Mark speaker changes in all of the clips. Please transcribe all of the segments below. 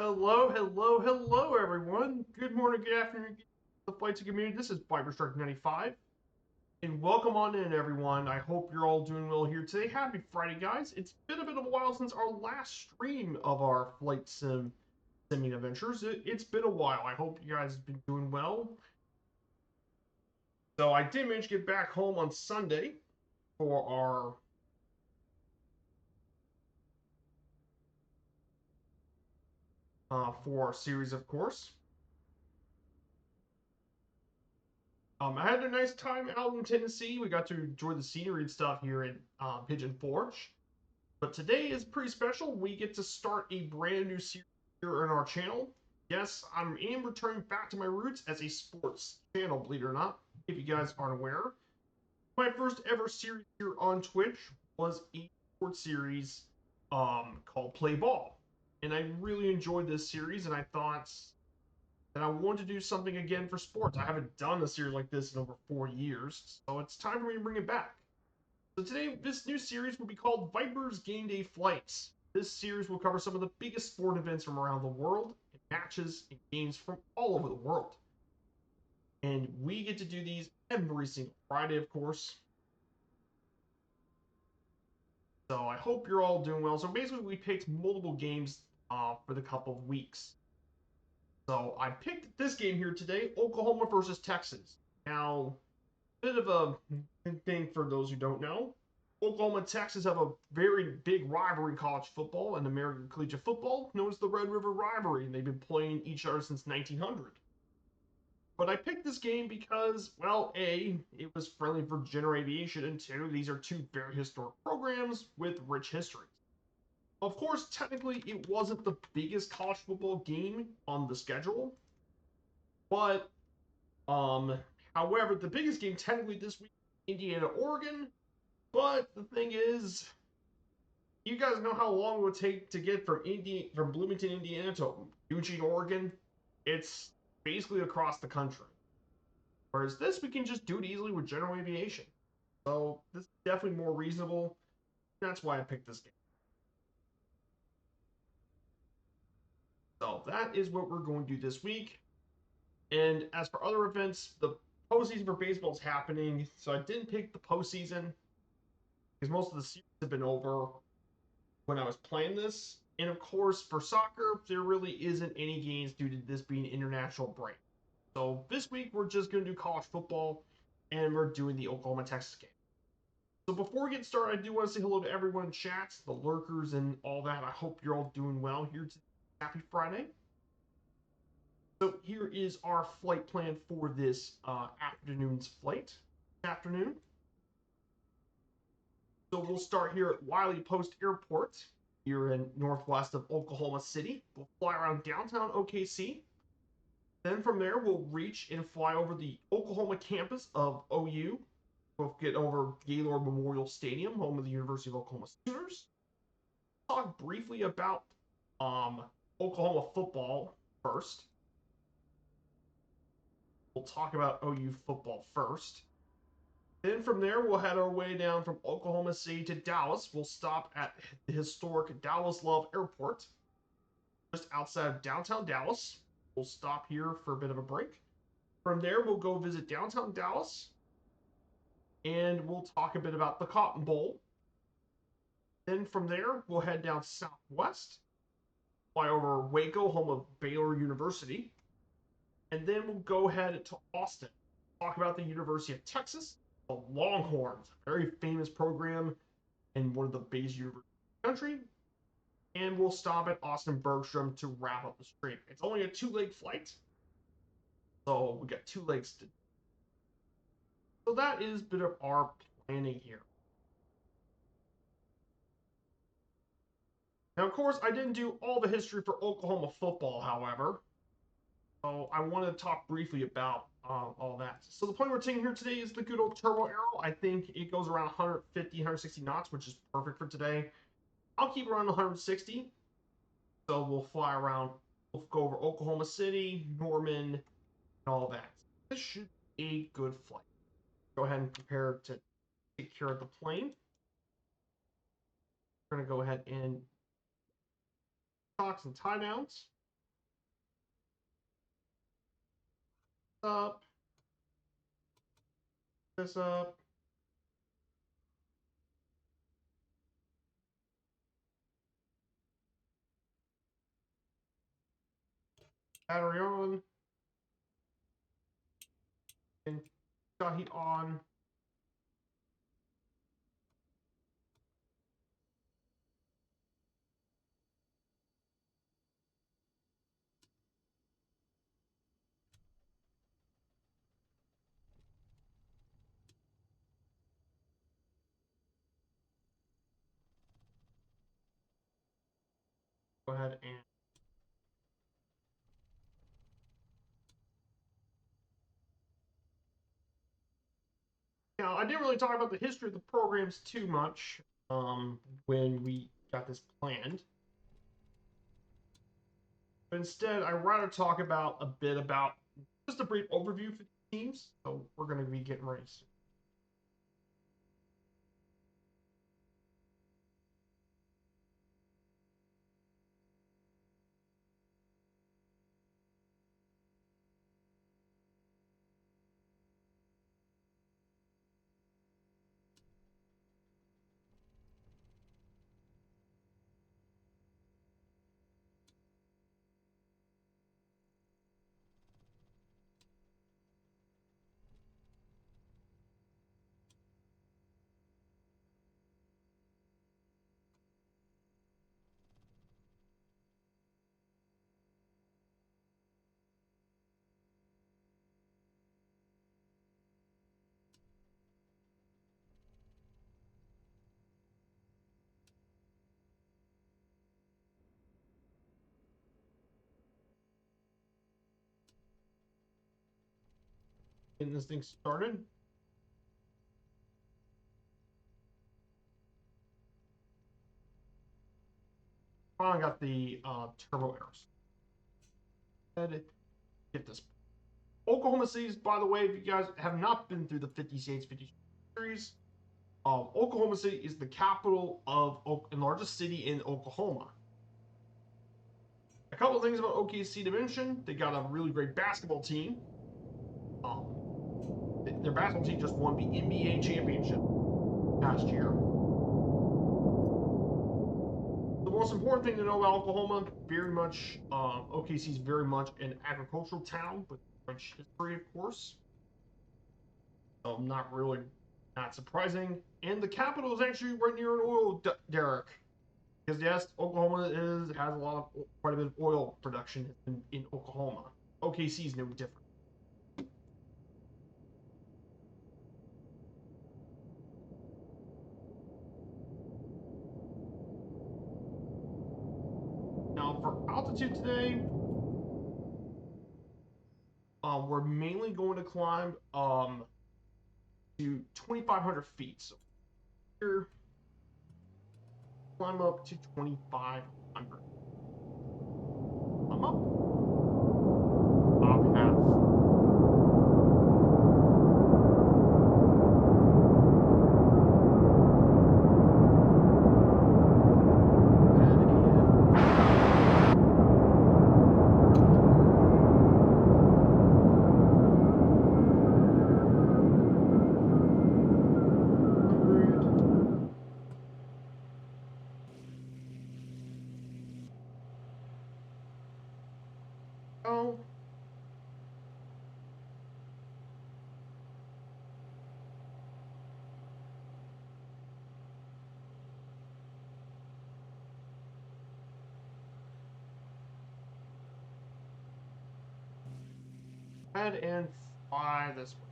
Speaker 1: Hello, everyone. Good morning, good afternoon, the flights community. This is Fiberstruck95, and welcome on in, everyone. I hope you're all doing well here today. Happy Friday, guys. It's been a bit of a while since our last stream of our flight simming adventures. It's been a while. I hope you guys have been doing well. So I did manage to get back home on Sunday for our series, of course. I had a nice time out in Tennessee. We got to enjoy the scenery and stuff here in Pigeon Forge. But today is pretty special. We get to start a brand new series here on our channel. Yes, I am returning back to my roots as a sports channel, believe it or not, if you guys aren't aware. My first ever series here on Twitch was a sports series called Play Ball. And I really enjoyed this series, and I thought that I wanted to do something again for sports. I haven't done a series like this in over 4 years, so it's time for me to bring it back. So today, this new series will be called Viper's Gameday Flights. This series will cover some of the biggest sport events from around the world, and matches and games from all over the world. And we get to do these every single Friday, of course. So I hope you're all doing well. So basically, we picked multiple games for the couple of weeks. So I picked this game here today, Oklahoma versus Texas. Now, bit of a thing for those who don't know. Oklahoma and Texas have a very big rivalry in college football and American collegiate football, known as the Red River Rivalry, and they've been playing each other since 1900. But I picked this game because, well, A, it was friendly for general aviation, and two, these are two very historic programs with rich histories. Of course, technically, it wasn't the biggest college football game on the schedule, but however, the biggest game technically this week, Indiana, Oregon. But the thing is, you guys know how long it would take to get from Bloomington, Indiana to Eugene, Oregon. It's basically across the country. Whereas this, we can just do it easily with general aviation. So this is definitely more reasonable. That's why I picked this game. So that is what we're going to do this week. And as for other events, the postseason for baseball is happening. So I didn't pick the postseason because most of the series have been over when I was playing this. And of course, for soccer, there really isn't any games due to this being international break. So this week, we're just going to do college football, and we're doing the Oklahoma-Texas game. So before we get started, I do want to say hello to everyone in chat, the lurkers, and all that. I hope you're all doing well here today. Happy Friday. So here is our flight plan for this afternoon's flight. Afternoon. So we'll start here at Wiley Post Airport here in northwest of Oklahoma City. We'll fly around downtown OKC. Then from there, we'll reach and fly over the Oklahoma campus of OU. We'll get over Gaylord Memorial Stadium, home of the University of Oklahoma Sooners. Talk briefly about Oklahoma football first. We'll talk about OU football first. Then from there, we'll head our way down from Oklahoma City to Dallas. We'll stop at the historic Dallas Love Airport, just outside of downtown Dallas. We'll stop here for a bit of a break. From there, we'll go visit downtown Dallas, and we'll talk a bit about the Cotton Bowl. Then from there, we'll head down southwest, fly over Waco, home of Baylor University, and then we'll go ahead to Austin, talk about the University of Texas, the Longhorns, a very famous program and one of the biggest universities in the country. And we'll stop at Austin Bergstrom to wrap up the stream. It's only a 2-leg flight, so we got 2 legs to do. So that is a bit of our planning here. Now, of course, I didn't do all the history for Oklahoma football, however. So I want to talk briefly about all that. So the plane we're taking here today is the good old Turbo Arrow. I think it goes around 150, 160 knots, which is perfect for today. I'll keep around 160. So we'll fly around, we'll go over Oklahoma City, Norman, and all that. This should be a good flight. Go ahead and prepare to take care of the plane. We're going to go ahead and shocks and tie downs. Up. This up. Battery on. And got heat on. Go ahead and now, I didn't really talk about the history of the programs too much when we got this planned. But instead, I'd rather talk about a bit about just a brief overview for the teams. So we're going to be getting ready soon. Getting this thing started. Finally got the turbo arrows. Get this. Oklahoma City, by the way, if you guys have not been through the 50 States 50 series, Oklahoma City is the capital of and largest city in Oklahoma. A couple of things about OKC to mention: they got a really great basketball team. Their basketball team just won the NBA championship last year. The most important thing to know about Oklahoma, very much, OKC is very much an agricultural town with rich history, of course. Not surprising. And the capital is actually right near an oil derrick. Because yes, Oklahoma has quite a bit of oil production in Oklahoma. OKC is no different. Now for altitude today, we're mainly going to climb to 2,500 feet. So here, climb up to 2,500. I'm up. Top half. Oh. Head and fly this way.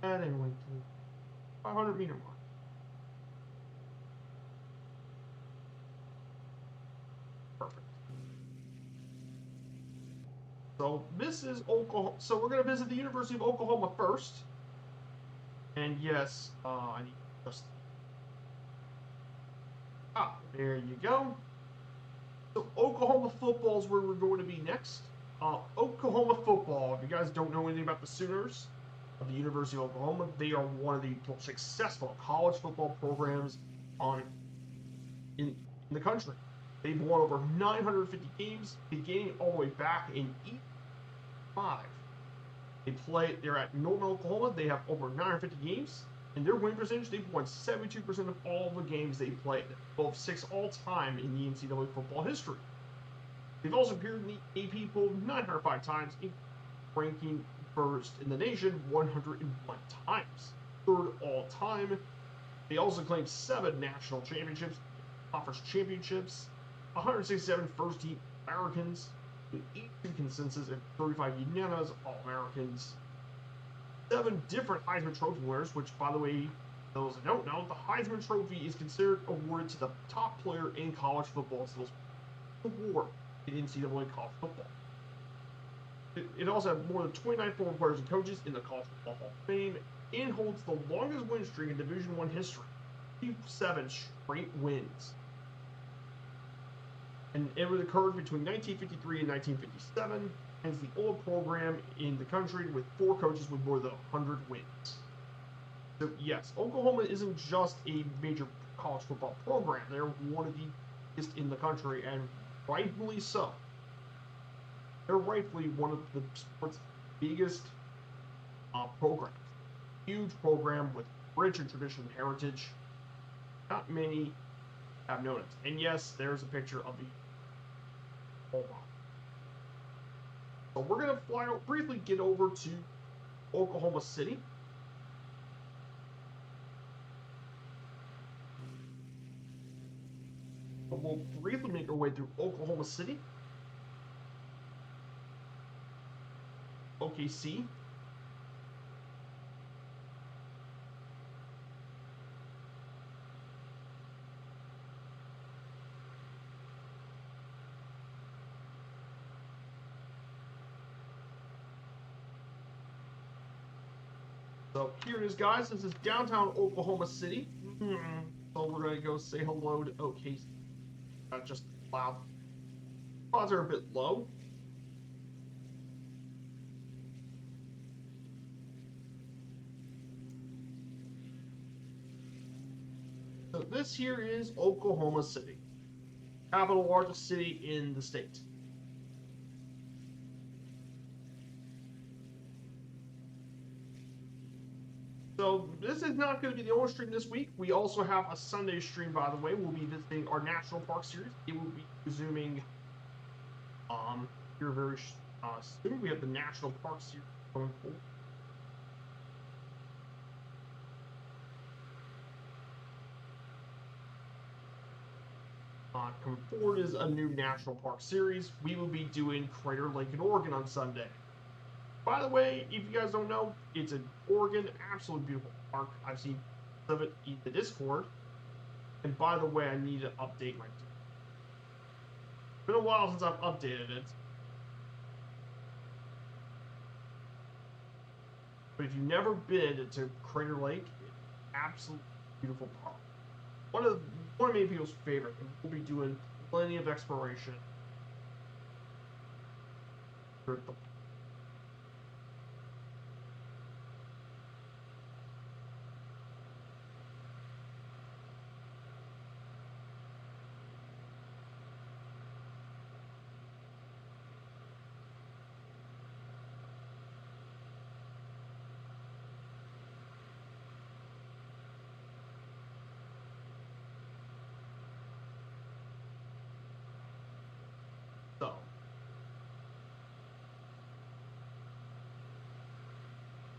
Speaker 1: And then went to 500-meter mark. Perfect. So this is Oklahoma. So we're going to visit the University of Oklahoma first. And yes, I need Just there you go. So Oklahoma football is where we're going to be next. Oklahoma football, if you guys don't know anything about the Sooners of the University of Oklahoma, they are one of the most successful college football programs on in the country. They've won over 950 games, beginning all the way back in '85. They're at Norman, Oklahoma. They have over 950 games. And their win percentage, they've won 72% of all the games they played, both 6 all-time in the NCAA football history. They've also appeared in the AP poll 905 times, ranking first in the nation 101 times, third all-time. They also claimed 7 national championships, conference championships, 167 first-team Americans, 82 consensus and 35 unanimous All-Americans. 7 different Heisman Trophy winners, which, by the way, those that don't know, the Heisman Trophy is considered awarded to the top player in college football. It's the most award in NCAA college football. It also has more than 29 former players and coaches in the College Football Hall of Fame and holds the longest win streak in Division I history, 7 straight wins. And it was occurred between 1953 and 1957. And it's the oldest program in the country with 4 coaches with more than 100 wins. So yes, Oklahoma isn't just a major college football program. They're one of the biggest in the country, and rightfully so. They're rightfully one of the sport's biggest programs. Huge program with rich and tradition and heritage. Not many have known it. And yes, there's a picture of the Oklahoma. So we're going to briefly get over to Oklahoma City. We'll briefly make our way through Oklahoma City. OKC. So here it is, guys. This is downtown Oklahoma City. So we're going to go say hello to OKC. Just loud. Clouds are a bit low. So this here is Oklahoma City, capital largest city in the state. So this is not going to be the only stream this week. We also have a Sunday stream, by the way. We'll be visiting our National Park series. It will be resuming here very soon. We have the National Park series going forward. Coming forward is a new National Park series. We will be doing Crater Lake in Oregon on Sunday. By the way, if you guys don't know, it's in Oregon, absolutely beautiful park. I've seen some of it in the Discord. And by the way, I need to update my team. It's been a while since I've updated it. But if you've never been to Crater Lake, it's an absolutely beautiful park. One of many people's favorite. And we'll be doing plenty of exploration.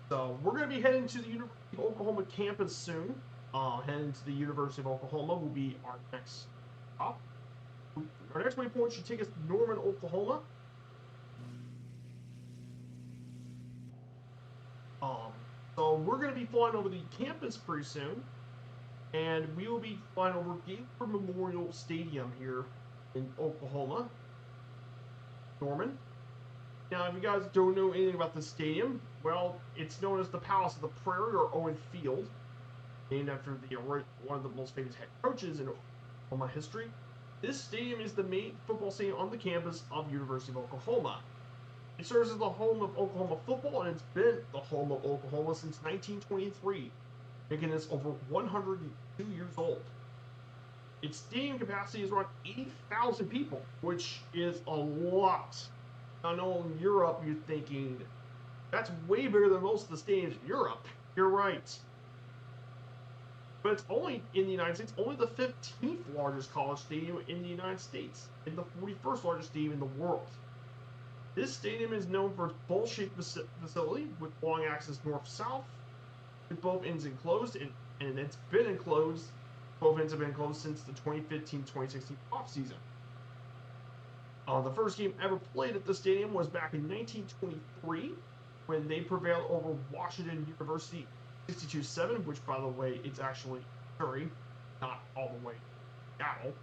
Speaker 1: So we're going to be heading to the University of Oklahoma campus soon. Heading to the University of Oklahoma will be our next stop. Our next waypoint should take us to Norman, Oklahoma. So we're going to be flying over the campus pretty soon. And we will be flying over Gatewood Memorial Stadium here in Oklahoma. Norman. Now, if you guys don't know anything about the stadium, well, it's known as the Palace of the Prairie, or Owen Field. named after one of the most famous head coaches in Oklahoma history. This stadium is the main football stadium on the campus of University of Oklahoma. It serves as the home of Oklahoma football, and it's been the home of Oklahoma since 1923, making this over 102 years old. Its stadium capacity is around 80,000 people, which is a lot. I know in Europe you're thinking, that's way bigger than most of the stadiums in Europe. You're right. But it's only in the United States, only the 15th largest college stadium in the United States, and the 41st largest stadium in the world. This stadium is known for its bowl-shaped facility with long access north-south, with both ends enclosed, and it's been enclosed. Both ends have been closed since the 2015-2016 offseason. The first game ever played at the stadium was back in 1923 when they prevailed over Washington University 62-7, which, by the way, it's actually Missouri, not all the way Seattle.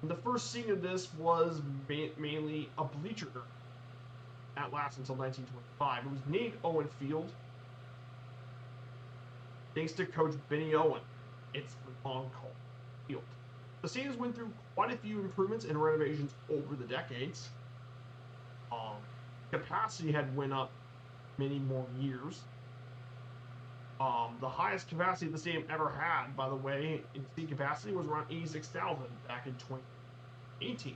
Speaker 1: And the first scene of this was mainly a bleacher that lasted until 1925. It was named Owen Field thanks to Coach Benny Owen. It's long called Field. The stadiums went through quite a few improvements and renovations over the decades. Capacity had went up many more years. The highest capacity the stadium ever had, by the way, in seat capacity was around 86,000 back in 2018.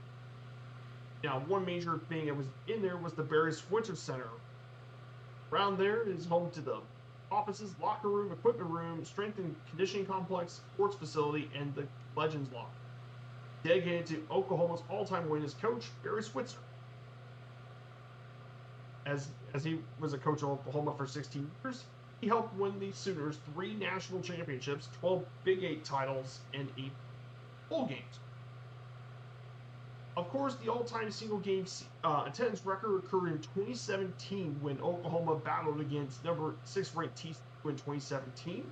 Speaker 1: Now, one major thing that was in there was the Barry Switzer Center. Around there is home to the offices, locker room, equipment room, strength and conditioning complex, sports facility, and the Legends Locker, dedicated to Oklahoma's all-time winningest coach, Barry Switzer. As he was a coach of Oklahoma for 16 years, he helped win the Sooners 3 national championships, 12 Big 8 titles, and 8 bowl games. Of course, the all-time single-game attendance record occurred in 2017 when Oklahoma battled against number 6 ranked TCU in 2017,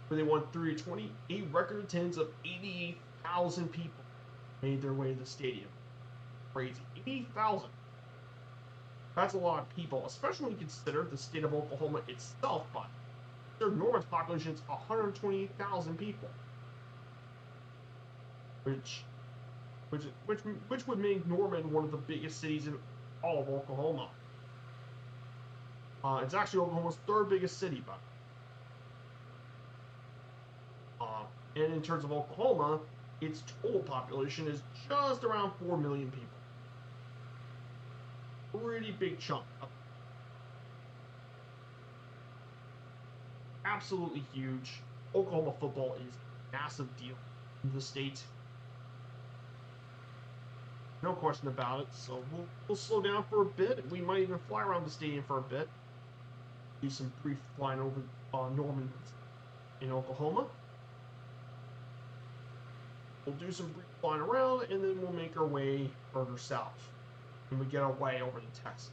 Speaker 1: where they won 3-20. A record attendance of 88,000 people made their way to the stadium. Crazy. 80,000. That's a lot of people, especially when you consider the state of Oklahoma itself, but their enormous population is 128,000 people, which would make Norman one of the biggest cities in all of Oklahoma. It's actually Oklahoma's 3rd biggest city, and in terms of Oklahoma, its total population is just around 4 million people. Pretty big chunk. Absolutely huge. Oklahoma football is a massive deal in the state. No question about it. So we'll slow down for a bit. We might even fly around the stadium for a bit. Do some brief flying over Norman in Oklahoma. We'll do some brief flying around, and then we'll make our way further south. And we get our way over to Texas.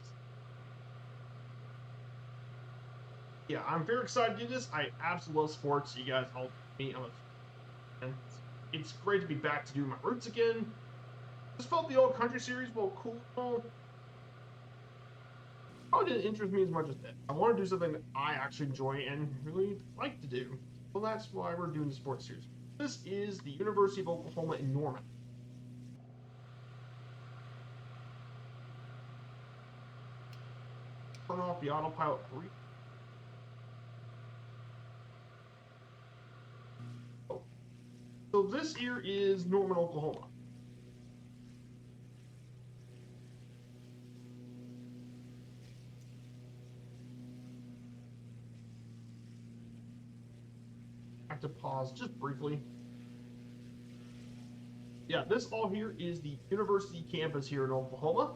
Speaker 1: Yeah, I'm very excited to do this. I absolutely love sports. You guys all me. And it's great to be back to do my roots again. Just felt the old country series, well, cool. Probably didn't interest me as much as that. I want to do something that I actually enjoy and really like to do. Well, that's why we're doing the sports series. This is the University of Oklahoma in Norman. Turn off the autopilot brief. Oh. So this here is Norman, Oklahoma. I have to pause just briefly. Yeah, this all here is the university campus here in Oklahoma.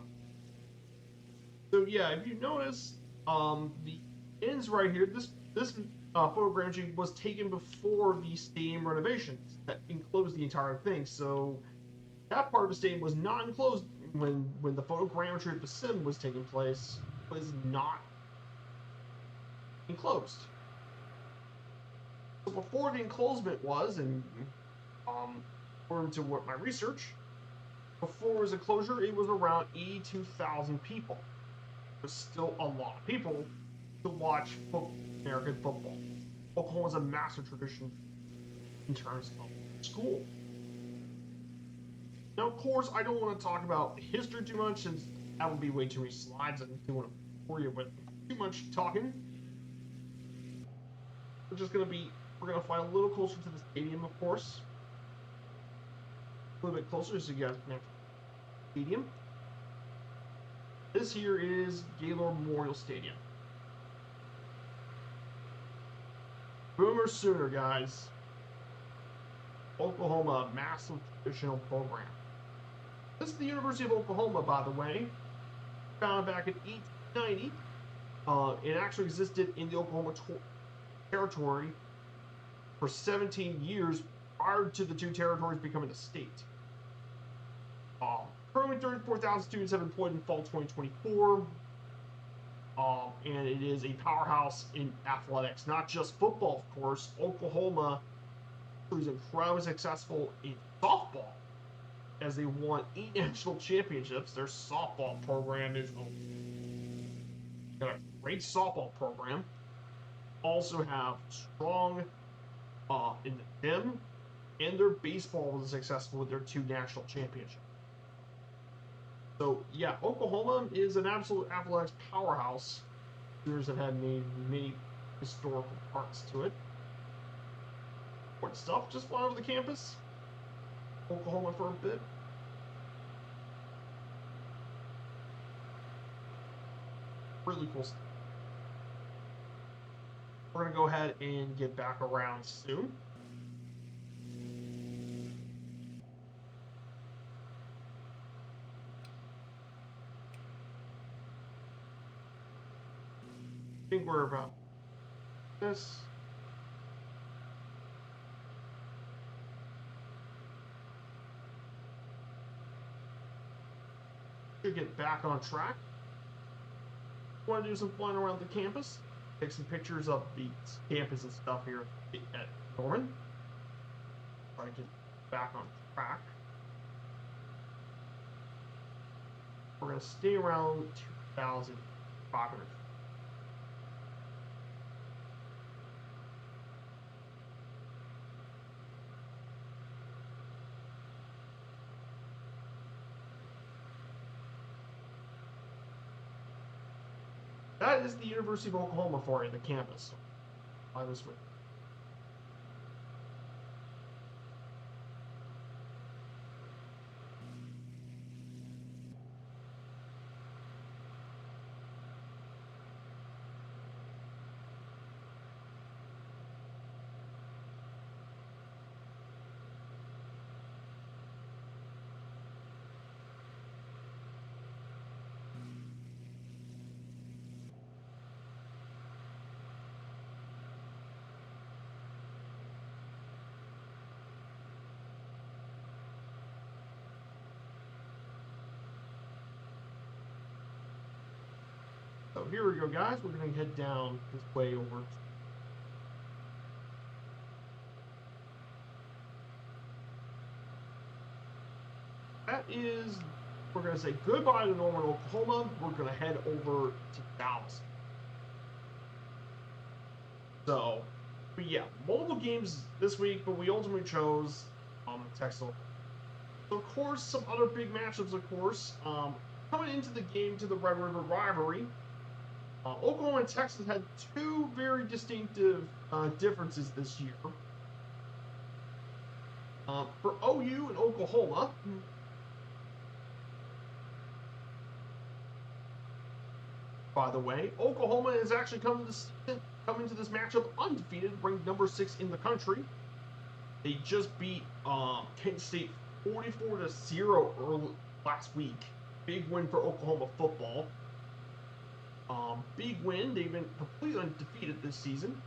Speaker 1: So yeah, if you notice, the ends right here, this photogram was taken before the stadium renovations that enclosed the entire thing. So that part of the stadium was not enclosed when the photogrammetry of the sim was taking place. Was not enclosed. So before the enclosement was, and according to what my research, before it was a closure, it was around 82,000 people. It was still a lot of people to watch American football. Oklahoma has a massive tradition in terms of school. Now, of course, I don't want to talk about history too much since that would be way too many slides. I don't want to bore you with too much talking. We're going to fly a little closer to the stadium, of course. A little bit closer so you guys can actually see the stadium. This here is Gaylord Memorial Stadium. Boomer Sooner, guys. Oklahoma, massive traditional program. This is the University of Oklahoma, by the way. Founded back in 1890. It actually existed in the Oklahoma Territory for 17 years prior to the two territories becoming a state. Currently 34,000 students have employed in fall 2024. And it is a powerhouse in athletics, not just football, of course. Oklahoma is incredibly successful in softball, as they won 8 national championships. Their softball program is got a great softball program. Also have strong in the gym, and their baseball was successful with their 2 national championships. So yeah, Oklahoma is an absolute athletics powerhouse. Years have had many historical parts to it. What stuff? Just fly over the campus. Oklahoma for a bit. Really cool stuff. We're gonna go ahead and get back around soon. I think we're about this. Should get back on track. Want to do some flying around the campus, take some pictures of the campus and stuff here at Norman. Try to get back on track. We're going to stay around 2,500. That is the University of Oklahoma for you, the campus. By this way. So here we go, guys. We're going to head down this way over. That is, we're going to say goodbye to Norman, Oklahoma. We're going to head over to Dallas. So, but yeah, multiple games this week, but we ultimately chose Texas. So, of course, some other big matchups, of course. Coming into the game to the Red River rivalry, Oklahoma and Texas had 2 very distinctive differences this year. For OU and Oklahoma, by the way, Oklahoma has actually come into this matchup undefeated, ranked number 6 in the country. They just beat Kent State 44-0 early last week. Big win for Oklahoma football. Big win. They've been completely undefeated this season.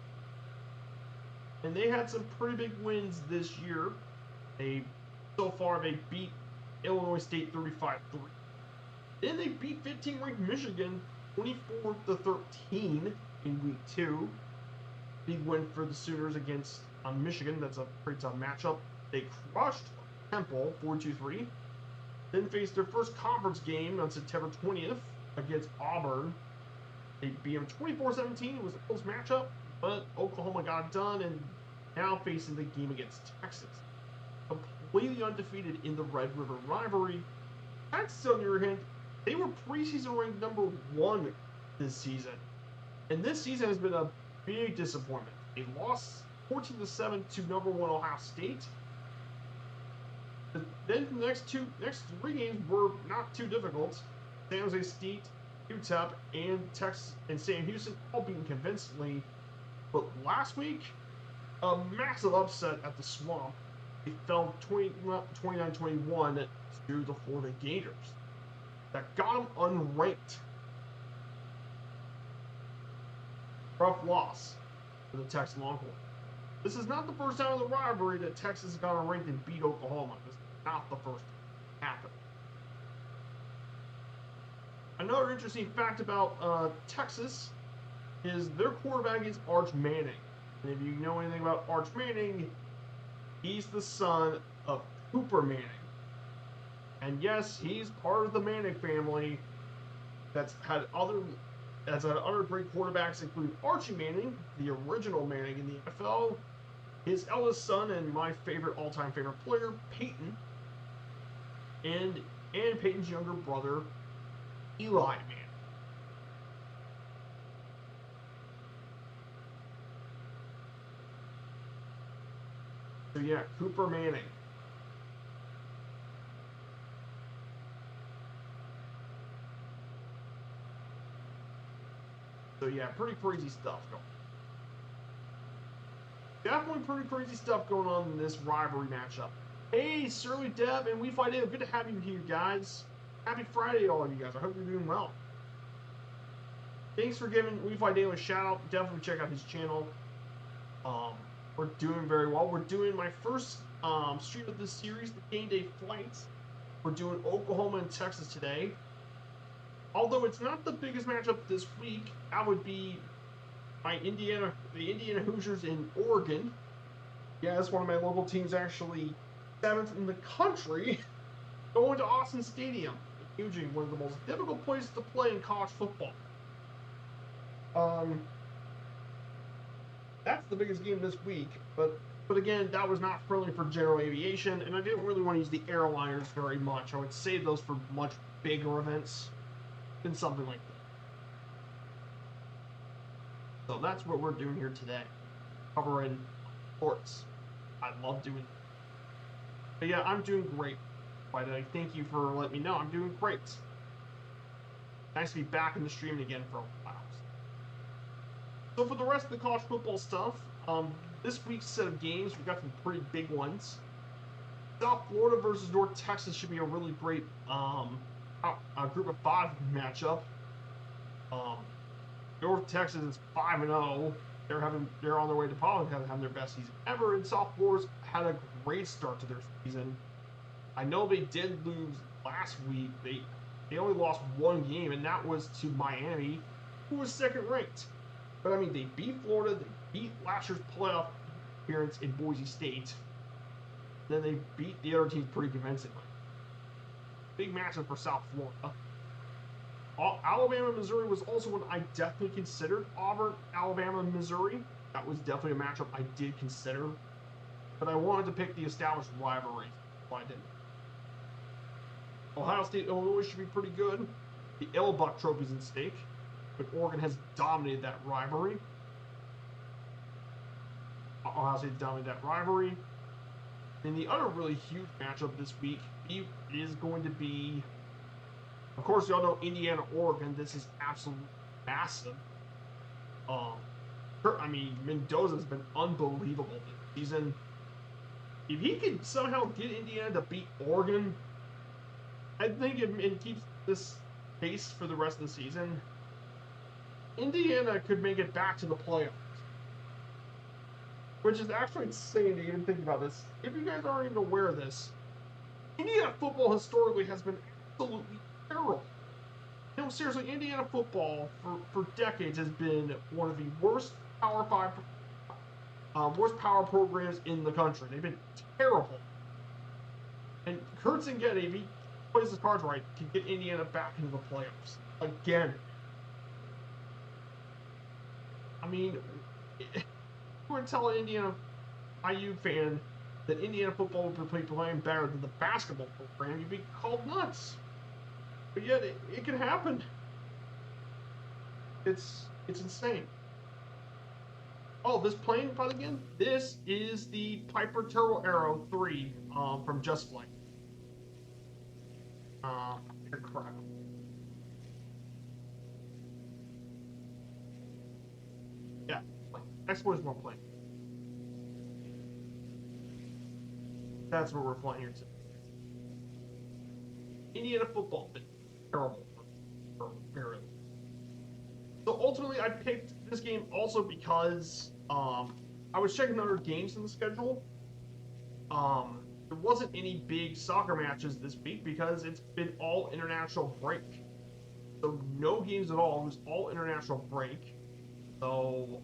Speaker 1: And they had some pretty big wins this year. So far, they beat Illinois State 35-3. Then they beat 15th-ranked Michigan 24-13 in week 2. Big win for the Sooners against Michigan. That's a pretty tough matchup. They crushed Temple 4-2-3. Then faced their first conference game on September 20th against Auburn. They beat them 24-17. It was a close matchup. but Oklahoma got it done and now facing the game against Texas. Completely undefeated in the Red River rivalry. Texas, on the other hand, they were preseason ranked #1 this season. And this season has been a big disappointment. They lost 14-7 to #1 Ohio State. Then the next three games were not too difficult. San Jose State, UTEP, and Texas and Sam Houston all beaten convincingly. But last week, a massive upset at the Swamp. They fell 29-21 to the Florida Gators. That got them unranked. Rough loss for the Texas Longhorns. This is not the first time in the rivalry that Texas got unranked and beat Oklahoma. This is not the first time it happened. Another interesting fact about Texas is their quarterback is Arch Manning. And if you know anything about Arch Manning, he's the son of Cooper Manning. And yes, he's part of the Manning family that's had other great quarterbacks, including Archie Manning, the original Manning in the NFL, his eldest son and my all-time favorite player, Peyton, and Peyton's younger brother, Eli Manning. So yeah, Cooper Manning. So yeah, pretty crazy stuff going. Definitely pretty crazy stuff going on in this rivalry matchup. Hey, Surly Dev and We Fight Good to have you here, guys. Happy Friday, all of you guys. I hope you're doing well. Thanks for giving We Fight a shout out. Definitely check out his channel. We're doing very well. We're doing my first stream of this series, the Gameday Flights. We're doing Oklahoma and Texas today. Although it's not the biggest matchup this week, that would be the Indiana Hoosiers in Oregon. Yeah, that's one of my local teams, actually 7th in the country, going to Austin Stadium, Eugene, one of the most difficult places to play in college football. That's the biggest game this week, but again, that was not friendly for general aviation, and I didn't really want to use the airliners very much. I would save those for much bigger events than something like that. So that's what we're doing here today, covering sports. I love doing it. But yeah, I'm doing great. But I thank you for letting me know. I'm doing great. Nice to be back in the streaming again for a while. So for the rest of the college football stuff, this week's set of games, we've got some pretty big ones. South Florida versus North Texas should be a really great group of 5 matchup. North Texas is 5-0. They're on their way to probably having their best season ever, and South Florida's had a great start to their season. I know they did lose last week. They only lost 1 game, and that was to Miami, who was 2nd ranked. But I mean, they beat Florida. They beat last year's playoff appearance in Boise State. Then they beat the other teams pretty convincingly. Big matchup for South Florida. Alabama, Missouri was also one I definitely considered. Auburn, Alabama, Missouri. That was definitely a matchup I did consider. But I wanted to pick the established rivalry. So I didn't. Ohio State, Illinois should be pretty good. The Buck Trophy's in stake. But Oregon has dominated that rivalry. Ohio State dominated that rivalry. And the other really huge matchup this week is going to be, of course, y'all know Indiana, Oregon. This is absolutely massive. I mean, Mendoza's been unbelievable this season. If he could somehow get Indiana to beat Oregon, I think it keeps this pace for the rest of the season. Indiana could make it back to the playoffs. Which is actually insane to even think about this. If you guys aren't even aware of this, Indiana football historically has been absolutely terrible. No, seriously, Indiana football for decades has been one of the worst Power 5, worst power programs in the country. They've been terrible. And Kurt Zingeti, if he plays his cards right, can get Indiana back into the playoffs again. I mean, you would tell an Indiana IU fan that Indiana football would be playing better than the basketball program, you'd be called nuts. But yet, it can happen. It's insane. Oh, this plane, by again, this is the Piper Turbo Arrow 3 from Just Flight. Aircraft. Yeah, plane. Exploration 1 plane. That's what we're flying here today. Indiana football, but terrible. So ultimately, I picked this game also because I was checking other games in the schedule. There wasn't any big soccer matches this week because it's been all international break. So no games at all. It was all international break. So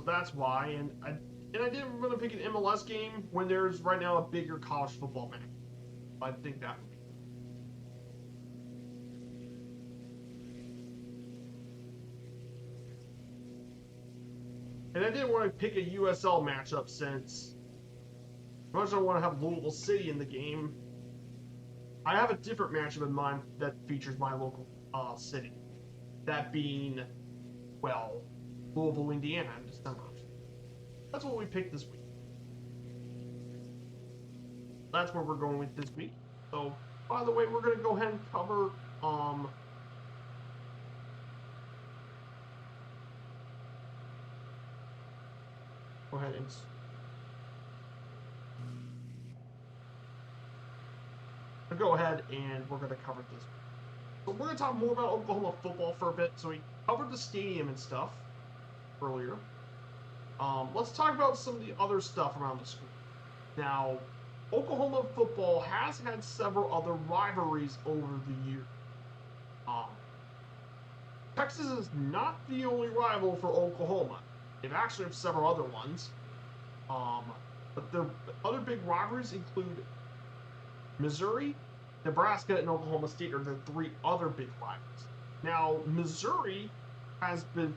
Speaker 1: that's why. And I didn't really pick an MLS game when there's right now a bigger college football match. I think that would be. And I didn't want to pick a USL matchup since as much as I want to have Louisville City in the game, I have a different matchup in mind that features my local city. That being, well, Louisville, Indiana in December. That's what we picked this week. That's where we're going with this week. So, by the way, we're going to go ahead and cover go ahead and we're going to cover this. So we're going to talk more about Oklahoma football for a bit. So we covered the stadium and stuff earlier. Let's talk about some of the other stuff around the school. Now, Oklahoma football has had several other rivalries over the years. Texas is not the only rival for Oklahoma. They've actually have several other ones. But the other big rivalries include Missouri, Nebraska, and Oklahoma State are the 3 other big rivals. Now, Missouri has been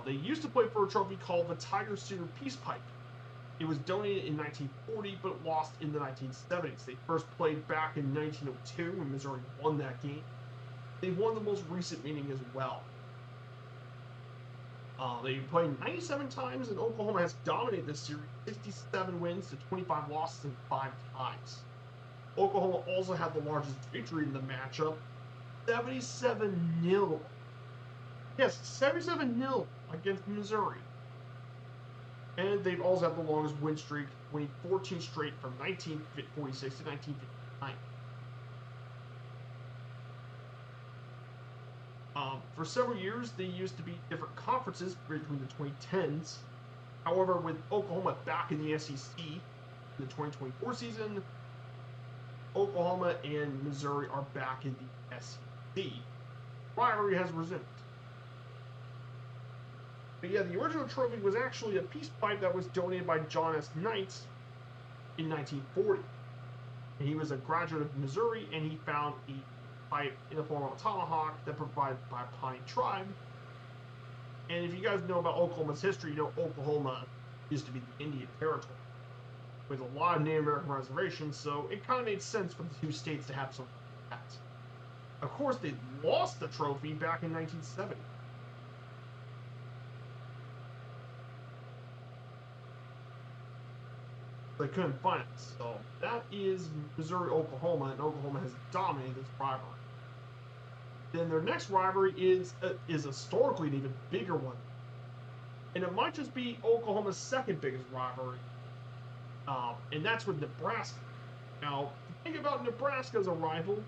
Speaker 1: they used to play for a trophy called the Tiger Cedar Peace Pipe. It was donated in 1940, but lost in the 1970s. They first played back in 1902 when Missouri won that game. They won the most recent meeting as well. They played 97 times, and Oklahoma has dominated this series, 67 wins to 25 losses and 5 ties. Oklahoma also had the largest victory in the matchup, 77-0. Yes, 77-0 against Missouri. And they've also had the longest win streak, winning 14 straight from 1946 to 1959. For several years, they used to be different conferences between the 2010s. However, with Oklahoma back in the SEC in the 2024 season, Oklahoma and Missouri are back in the SEC. Rivalry has resumed. But yeah, the original trophy was actually a peace pipe that was donated by John S. Knight in 1940. And he was a graduate of Missouri, and he found a pipe in the form of a tomahawk that provided by a Pawnee tribe. And if you guys know about Oklahoma's history, you know Oklahoma used to be the Indian Territory with a lot of Native American reservations, so it kind of made sense for the 2 states to have something like that. Of course, they lost the trophy back in 1970. They couldn't find it. So that is Missouri, Oklahoma, and Oklahoma has dominated this rivalry. Then their next rivalry is historically an even bigger one. And it might just be Oklahoma's second biggest rivalry. And that's with Nebraska. Now, the thing about Nebraska as a rival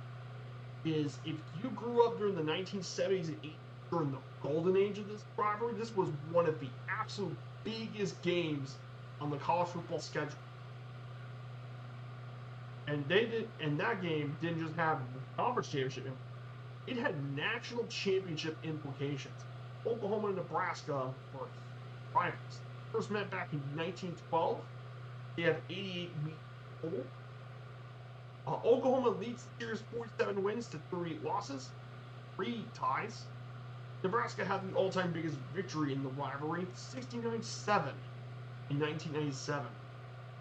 Speaker 1: is if you grew up during the 1970s and 80s, during the golden age of this rivalry, this was one of the absolute biggest games on the college football schedule. And that game didn't just have conference championship, it had national championship implications. Oklahoma and Nebraska were rivals. First met back in 1912. They have 88 meets total. Oklahoma leads the series 47 wins to 38 losses. 3 ties. Nebraska had the all-time biggest victory in the rivalry, 69-7 in 1997.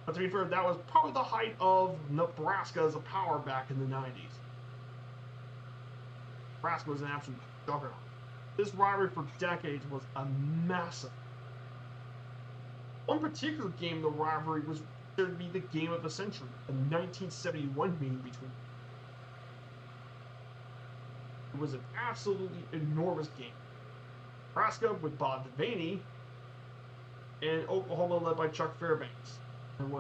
Speaker 1: But to be fair, that was probably the height of Nebraska as a power back in the 90s. Nebraska was an absolute juggernaut. This rivalry for decades was a massive. One particular game in the rivalry was considered to be the game of the century, the 1971 meeting between. It was an absolutely enormous game. Nebraska with Bob Devaney and Oklahoma led by Chuck Fairbanks. And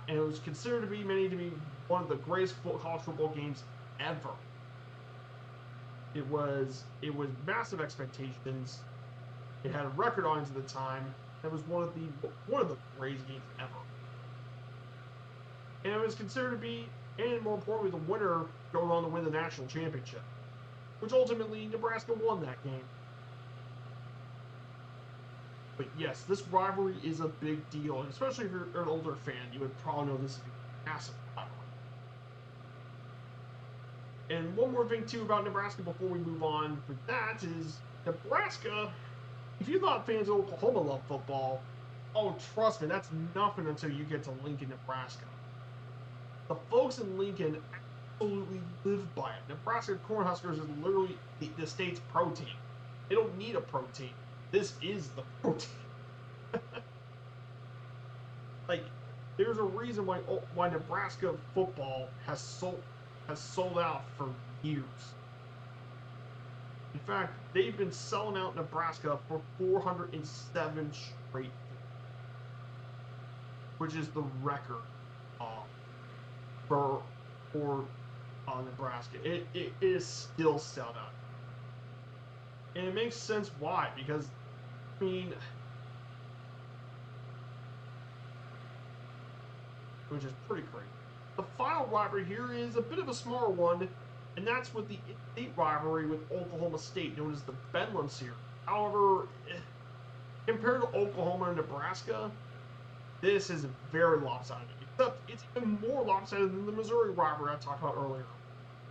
Speaker 1: it was considered to be one of the greatest college football games ever. It was massive expectations. It had a record audience at the time. It was one of the greatest games ever. And it was considered to be, and more importantly, the winner going on to win the national championship, which ultimately Nebraska won that game. But yes, this rivalry is a big deal, and especially if you're an older fan, you would probably know this is a massive rivalry. And one more thing too about Nebraska before we move on for that is Nebraska. If you thought fans of Oklahoma love football, oh trust me, that's nothing until you get to Lincoln, Nebraska. The folks in Lincoln absolutely live by it. Nebraska Cornhuskers is literally the state's protein. They don't need a protein. This is the protein. Like, there's a reason why Nebraska football has sold out for years. In fact, they've been selling out Nebraska for 407 straight, which is the record for Nebraska. It is still sold out. And it makes sense why, because, I mean, which is pretty crazy. The final rivalry here is a bit of a smaller one, and that's with the state rivalry with Oklahoma State, known as the Bedlam Series. However, compared to Oklahoma and Nebraska, this is very lopsided. Except it's even more lopsided than the Missouri rivalry I talked about earlier.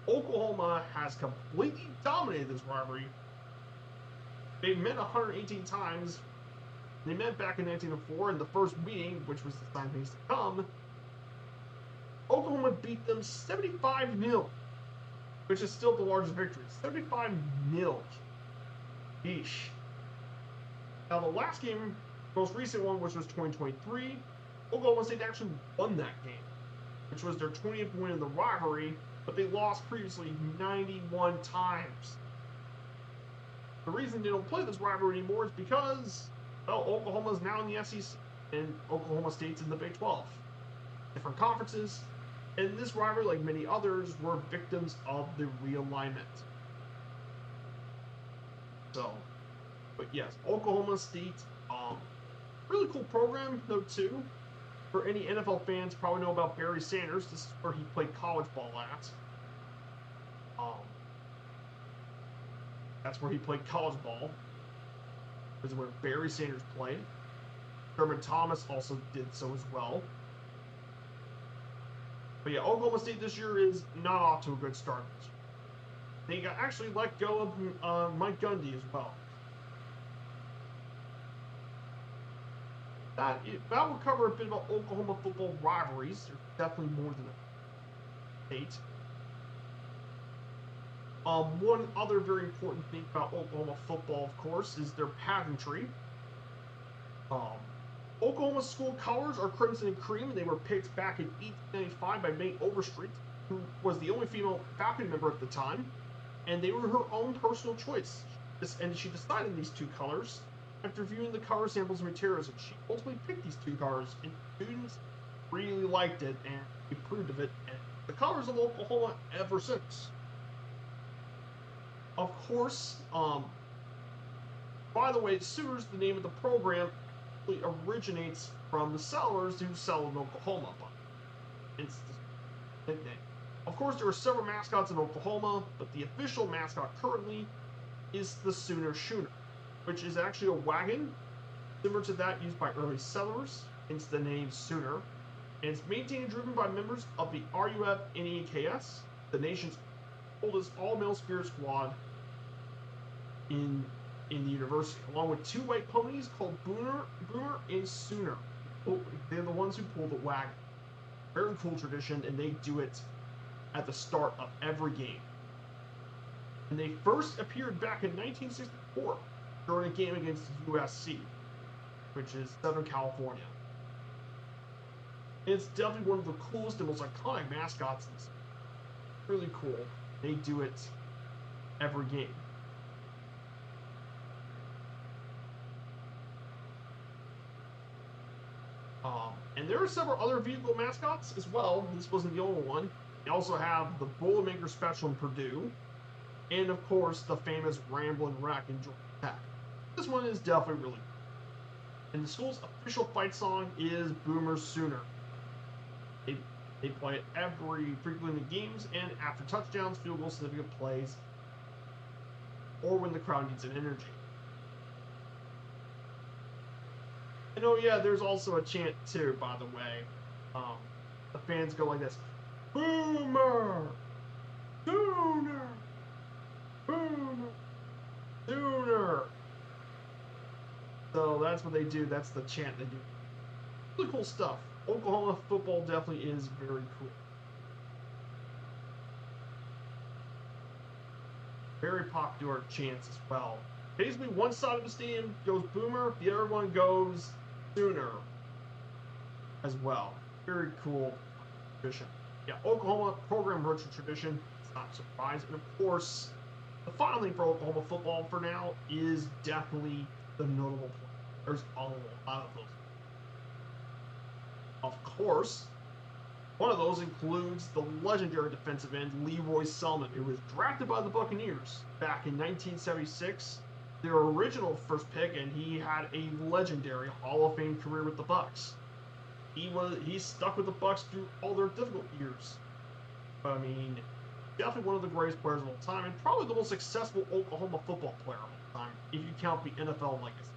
Speaker 1: Oklahoma has completely dominated this rivalry. They met 118 times. They met back in 1904 in the first meeting, which was the sign things to come. Oklahoma beat them 75-0, which is still the largest victory. 75-0. Yeesh. Now the last game, most recent one, which was 2023, Oklahoma State actually won that game, which was their 20th win in the rivalry, but they lost previously 91 times. The reason they don't play this rivalry anymore is because, well, Oklahoma is now in the SEC, and Oklahoma State's in the Big 12. Different conferences, and this rivalry, like many others, were victims of the realignment. So, but yes, Oklahoma State, really cool program, though, too. For any NFL fans, probably know about Barry Sanders. This is where he played college ball at. That's where he played college ball. This is where Barry Sanders played. Thurman Thomas also did so as well. But yeah, Oklahoma State this year is not off to a good start. They got actually let go of Mike Gundy as well. That will cover a bit about Oklahoma football rivalries. There's definitely more than a 8. One other very important thing about Oklahoma football, of course, is their pageantry. Oklahoma's school colors are crimson and cream, and they were picked back in 1895 by May Overstreet, who was the only female faculty member at the time, and they were her own personal choice. And she decided these two colors after viewing the color samples and materials, and she ultimately picked these two colors, and students really liked it and approved of it, and the colors of Oklahoma ever since. Of course, by the way, Sooners, the name of the program, actually originates from the settlers who settled in Oklahoma. But it's the nickname. Of course, there are several mascots in Oklahoma, but the official mascot currently is the Sooner Schooner, which is actually a wagon similar to that used by early settlers, hence the name Sooner, and it's maintained and driven by members of the RUF NEKS, the nation's oldest all-male spirit squad, in the university, along with two white ponies called Boomer and Sooner. Oh, they're the ones who pull the wagon. Very cool tradition, and they do it at the start of every game. And they first appeared back in 1964 during a game against USC, which is Southern California. It's definitely one of the coolest and most iconic mascots. It's really cool. They do it every game. And there are several other vehicle mascots as well. This wasn't the only one. They also have the Boilermaker Special in Purdue, and of course the famous Ramblin' Wreck in Georgia Tech. This one is definitely really cool. And the school's official fight song is Boomer Sooner. They play it frequently in the games and after touchdowns, field goals, significant plays, or when the crowd needs an energy. And oh yeah, there's also a chant too, by the way. The fans go like this: Boomer! Sooner! Boomer! Sooner! So that's what they do. That's the chant they do. Really cool stuff. Oklahoma football definitely is very cool. Very popular chants as well. Basically, one side of the stadium goes Boomer, the other one goes Sooner as well. Very cool tradition. Yeah, Oklahoma program merchant tradition. It's not surprising. And of course, the final thing for Oklahoma football for now is definitely the notable play. There's a lot of those. Of course, one of those includes the legendary defensive end Leroy Selmon, who was drafted by the Buccaneers back in 1976. Their original first pick, and he had a legendary Hall of Fame career with the Bucs. He stuck with the Bucs through all their difficult years. But I mean, definitely one of the greatest players of all time, and probably the most successful Oklahoma football player of all time, if you count the NFL legacy.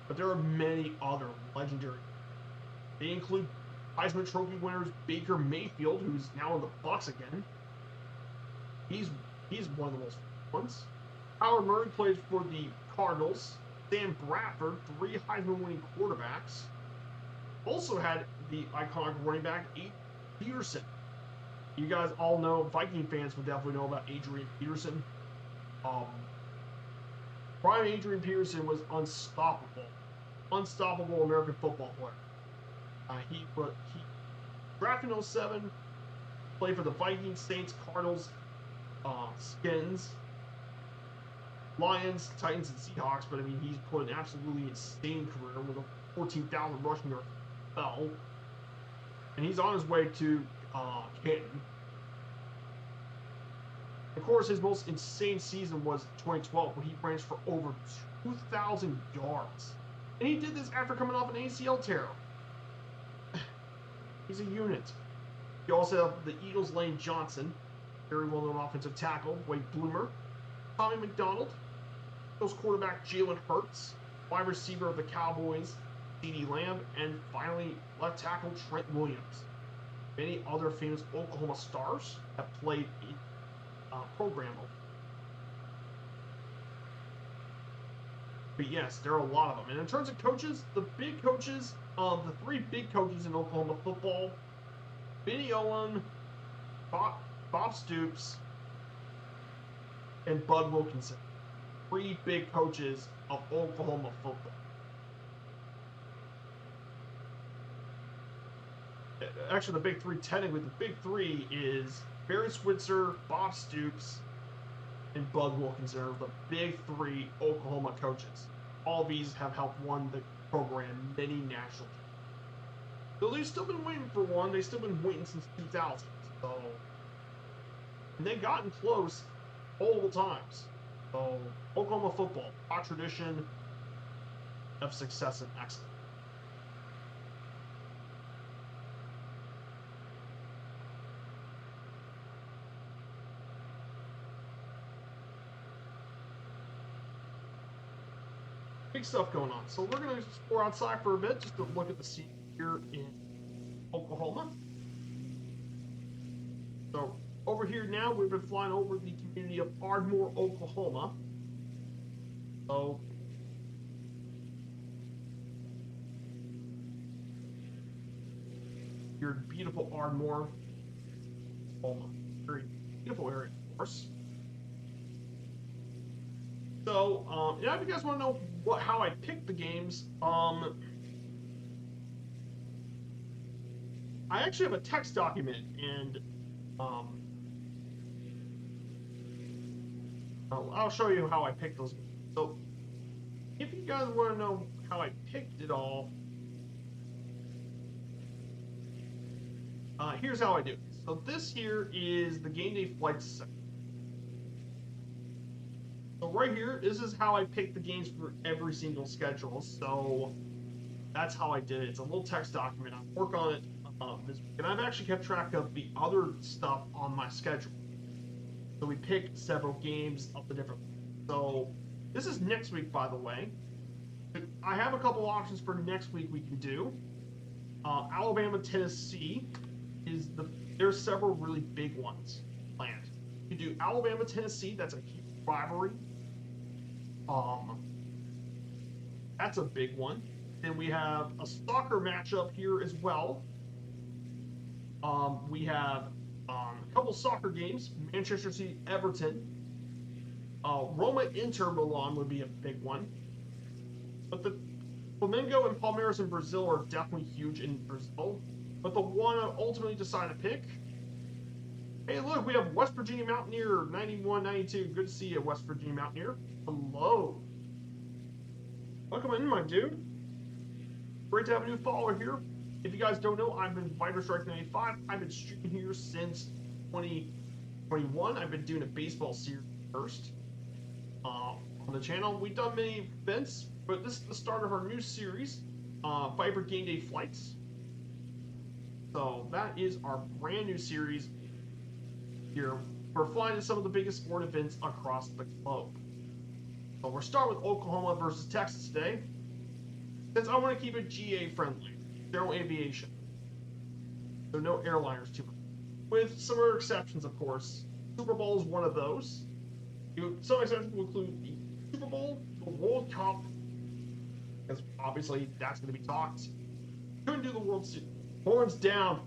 Speaker 1: But there are many other legendary. They include Heisman Trophy winners Baker Mayfield, who's now in the Bucs again. He's one of the most ones. Howard Murray played for the Cardinals. Sam Bradford, 3 Heisman-winning quarterbacks. Also had the iconic running back Adrian Peterson. You guys all know, Viking fans would definitely know about Adrian Peterson. Prime Adrian Peterson was unstoppable American football player. He drafted in 07, played for the Vikings, Saints, Cardinals, Skins, Lions, Titans, and Seahawks. But I mean, he's put an absolutely insane career with a 14,000 rushing yards spell, and he's on his way to Canton. Of course, his most insane season was 2012, where he ran for over 2,000 yards. And he did this after coming off an ACL tear. He's a unit. You also have the Eagles' Lane Johnson, very well-known offensive tackle, Wade Bloomer, Tommy McDonald, Eagles quarterback Jalen Hurts, wide receiver of the Cowboys, CeeDee Lamb, and finally left tackle Trent Williams. Many other famous Oklahoma stars have played in program. But yes, there are a lot of them. And in terms of coaches, the big coaches, the 3 big coaches in Oklahoma football, Benny Owen, Bob Stoops, and Bud Wilkinson. 3 big coaches of Oklahoma football. Actually, the big 3, technically, the big 3 is Barry Switzer, Bob Stoops, and Bud Wilkinson are the big 3 Oklahoma coaches. All of these have helped won the program many national titles. So they've still been waiting for one. They've still been waiting since 2000. So, and they've gotten close multiple times. So Oklahoma football, a tradition of success and excellence. Big stuff going on. So we're going to explore outside for a bit, just to look at the scene here in Oklahoma. So over here now, we've been flying over the community of Ardmore, Oklahoma. So, your beautiful Ardmore, Oklahoma. Very beautiful area, of course. So, if you guys want to know how I picked the games, I actually have a text document, and I'll show you how I picked those. So, if you guys want to know how I picked it all, here's how I do it. So this here is the Gameday flights section. So right here, this is how I pick the games for every single schedule. So that's how I did it. It's a little text document. I work on it this week, and I've actually kept track of the other stuff on my schedule. So we picked several games of the different. So this is next week, by the way. I have a couple options for next week we can do. Alabama, Tennessee is there's several really big ones planned. You do Alabama, Tennessee. That's a huge rivalry. That's a big one. Then we have a soccer matchup here as well. We have a couple soccer games. Manchester City, Everton. Roma, Inter Milan would be a big one. But the Flamengo and Palmeiras in Brazil are definitely huge in Brazil. But the one I ultimately decided to pick. Hey, look, we have West Virginia Mountaineer 91-92. Good to see you, West Virginia Mountaineer. Hello. Welcome in, my dude. Great to have a new follower here. If you guys don't know, I've been Viper Strike 95. I've been streaming here since 2021. I've been doing a baseball series first on the channel. We've done many events, but this is the start of our new series, Viper Gameday Flights. So that is our brand new series here. We're flying to some of the biggest sport events across the globe. So we're starting with Oklahoma versus Texas today, since I want to keep it GA friendly, general aviation. So no airliners too much. With some other exceptions, of course. Super Bowl is one of those. Some exceptions will include the Super Bowl, the World Cup, because obviously that's going to be talked. Couldn't do the World Series. Horns down.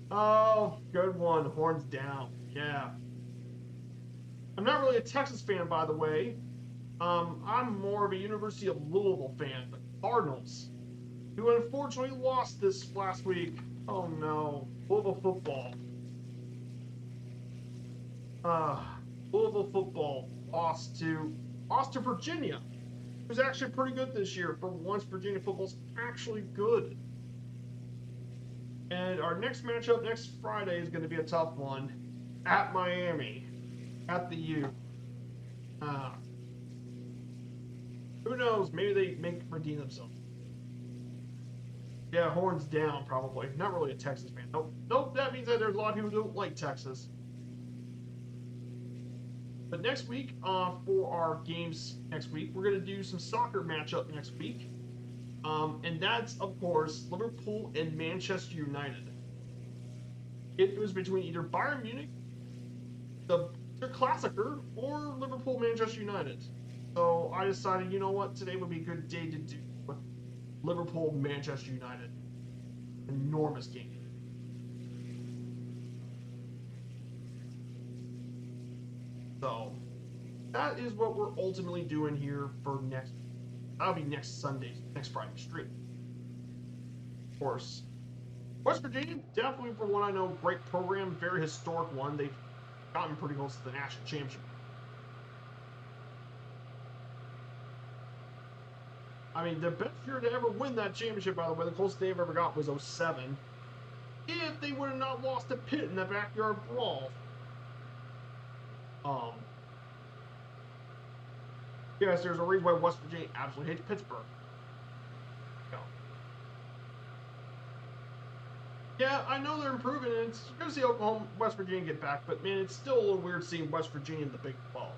Speaker 1: Oh, good one. Horns down. Yeah. I'm not really a Texas fan, by the way. I'm more of a University of Louisville fan. The Cardinals, who unfortunately lost this last week. Oh no. Louisville football. Louisville football lost to Virginia, who's actually pretty good this year. For once, Virginia football's actually good. And our next matchup next Friday is going to be a tough one at Miami, at the U. Who knows? Maybe they redeem themselves. Yeah, horns down, probably. Not really a Texas fan. Nope, that means that there's a lot of people who don't like Texas. But next week, for our games next week, we're going to do some soccer matchup next week. And that's, of course, Liverpool and Manchester United. It was between either Bayern Munich, the Klassiker, or Liverpool Manchester United. So I decided, you know what, today would be a good day to do Liverpool Manchester United. Enormous game. So that is what we're ultimately doing here for next. That'll be next Sunday, next Friday stream. Of course, West Virginia, definitely from what I know, great program, very historic one. They've gotten pretty close to the national championship. I mean, the best year to ever win that championship, by the way, the closest they ever got was 07. If they would have not lost to Pitt in the backyard brawl. Yes, there's a reason why West Virginia absolutely hates Pittsburgh. No. Yeah, I know they're improving, and it's good to see Oklahoma, West Virginia get back, but man, it's still a little weird seeing West Virginia in the Big 12.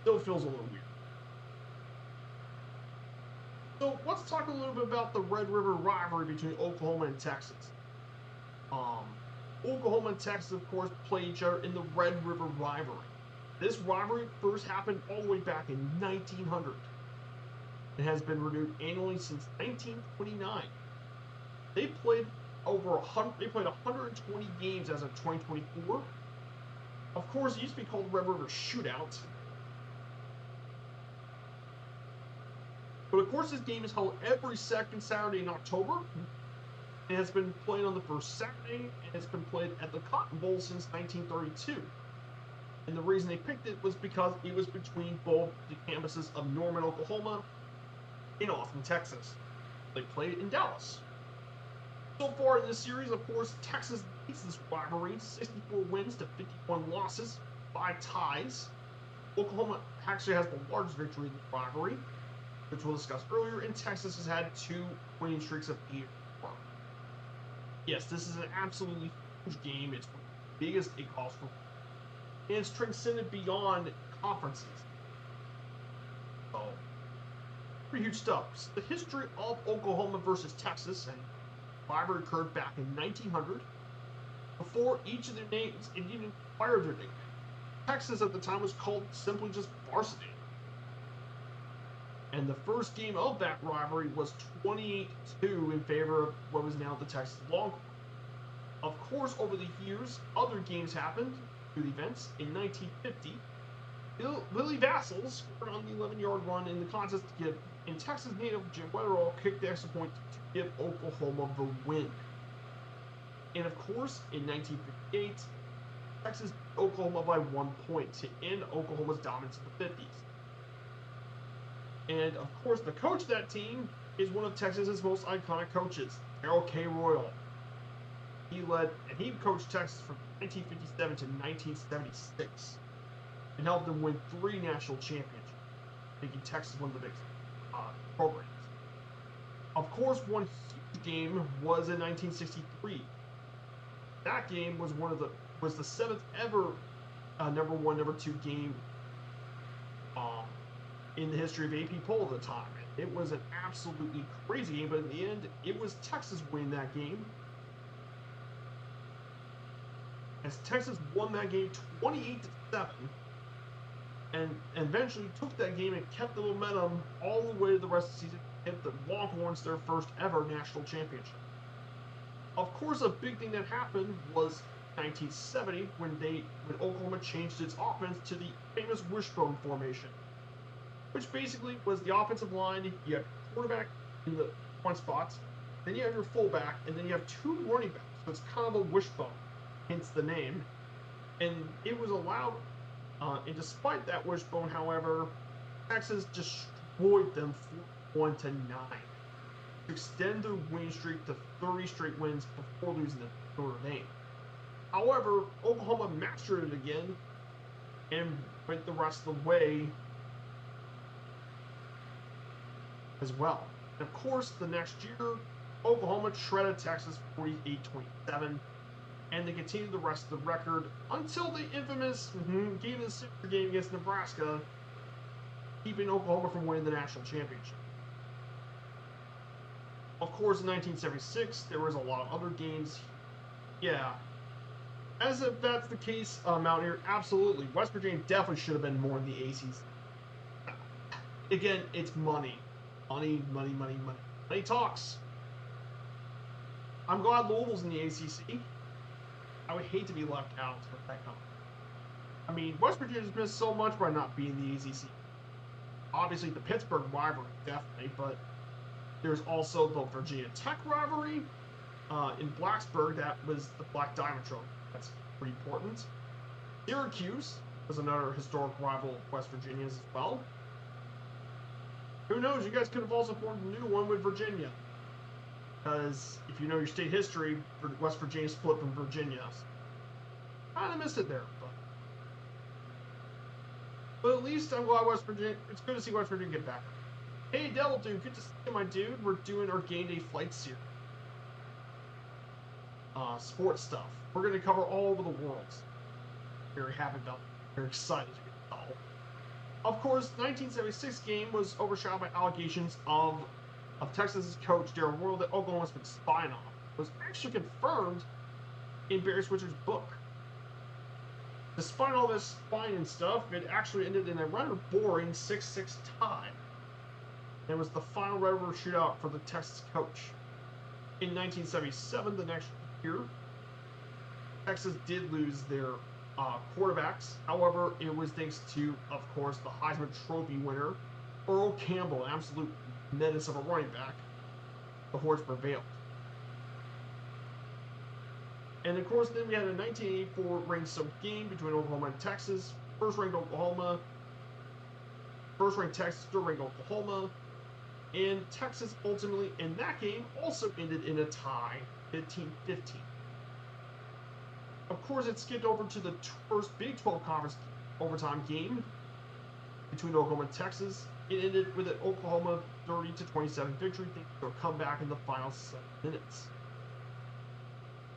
Speaker 1: Still feels a little weird. So let's talk a little bit about the Red River rivalry between Oklahoma and Texas. Oklahoma and Texas, of course, play each other in the Red River rivalry. This rivalry first happened all the way back in 1900. It has been renewed annually since 1929. They played over 100. They played 120 games as of 2024. Of course, it used to be called Red River Shootout. But of course, this game is held every second Saturday in October. It has been played on the first Saturday, and it's been played at the Cotton Bowl since 1932. And the reason they picked it was because it was between both the campuses of Norman, Oklahoma, and Austin, Texas. They played in Dallas. So far in this series, of course, Texas leads this rivalry, 64 wins to 51 losses, 5 ties. Oklahoma actually has the largest victory in the rivalry, which we'll discuss earlier, and Texas has had 2 winning streaks of 8. Yes, this is an absolutely huge game. It's one of the biggest it calls for, and it's transcended beyond conferences. So, pretty huge stuff. The history of Oklahoma versus Texas, and rivalry occurred back in 1900. Before each of their names, it even acquired their name. Texas at the time was called simply just Varsity. And the first game of that rivalry was 28-2 in favor of what was now the Texas Longhorns. Of course, over the years, other games happened through the events. In 1950, Willie Vassell scored on the 11-yard run in the contest to give, and Texas native Jim Weatherall kicked the extra point to give Oklahoma the win. And of course, in 1958, Texas beat Oklahoma by 1 point to end Oklahoma's dominance in the 50s. And of course, the coach of that team is one of Texas's most iconic coaches, Harold K. Royal. He coached Texas from 1957 to 1976 and helped them win 3 national championships, making Texas one of the biggest programs. Of course, one huge game was in 1963. That game was was the 7th ever number 1, number 2 game in the history of AP poll at the time. It was an absolutely crazy game, but in the end, it was Texas winning that game. As Texas won that game 28-7, and eventually took that game and kept the momentum all the way to the rest of the season, and the Longhorns their first ever national championship. Of course, a big thing that happened was 1970 when Oklahoma changed its offense to the famous wishbone formation, which basically was the offensive line. You have quarterback in the one spot, then you have your fullback, and then you have 2 running backs. So it's kind of a wishbone, hence the name. And it was allowed, and despite that wishbone, however, Texas destroyed them 41-9 to extend their winning streak to 30 straight wins before losing to Notre Dame. However, Oklahoma mastered it again and went the rest of the way as well. And of course, the next year, Oklahoma shredded Texas 48-27, and they continued the rest of the record until the infamous game of the Super game against Nebraska, keeping Oklahoma from winning the national championship. Of course, in 1976, there was a lot of other games. Yeah. As if that's the case, Mountaineer, absolutely. West Virginia definitely should have been more in the ACC. Again, it's money. Money. Money talks. I'm glad Louisville's in the ACC. I would hate to be left out with that company. I mean, West Virginia's missed so much by not being in the ACC. Obviously, the Pittsburgh rivalry, definitely, but there's also the Virginia Tech rivalry. In Blacksburg, that was the Black Diamond Trophy. That's pretty important. Syracuse was another historic rival of West Virginia's as well. Who knows? You guys could have also formed a new one with Virginia. Because if you know your state history, West Virginia split from Virginia. Kind of missed it there. But at least I'm glad West Virginia. It's good to see West Virginia get back. Hey, Devil Dude, good to see you, my dude. We're doing our Game Day flight series. Sports stuff. We're going to cover all over the world. Very happy about it. Very excited to get involved. Of course, the 1976 game was overshadowed by allegations of Texas's coach, Darrell Royal, that Oklahoma's been spying on. It was actually confirmed in Barry Switcher's book. Despite all this fine and stuff, it actually ended in a rather boring 6-6 tie. It was the final Red River shootout for the Texas coach. In 1977, the next year, Texas did lose their quarterbacks. However, it was thanks to, of course, the Heisman Trophy winner, Earl Campbell, an absolute menace of a running back. The horse prevailed. And of course, then we had a 1984 rain-soaked game between Oklahoma and Texas. First-ranked Texas, third-ranked Oklahoma. And Texas ultimately, in that game, also ended in a tie, 15-15. Of course, it skipped over to the first Big 12 Conference overtime game between Oklahoma and Texas. It ended with an Oklahoma 30-27 victory, thanks to a comeback in the final 7 minutes.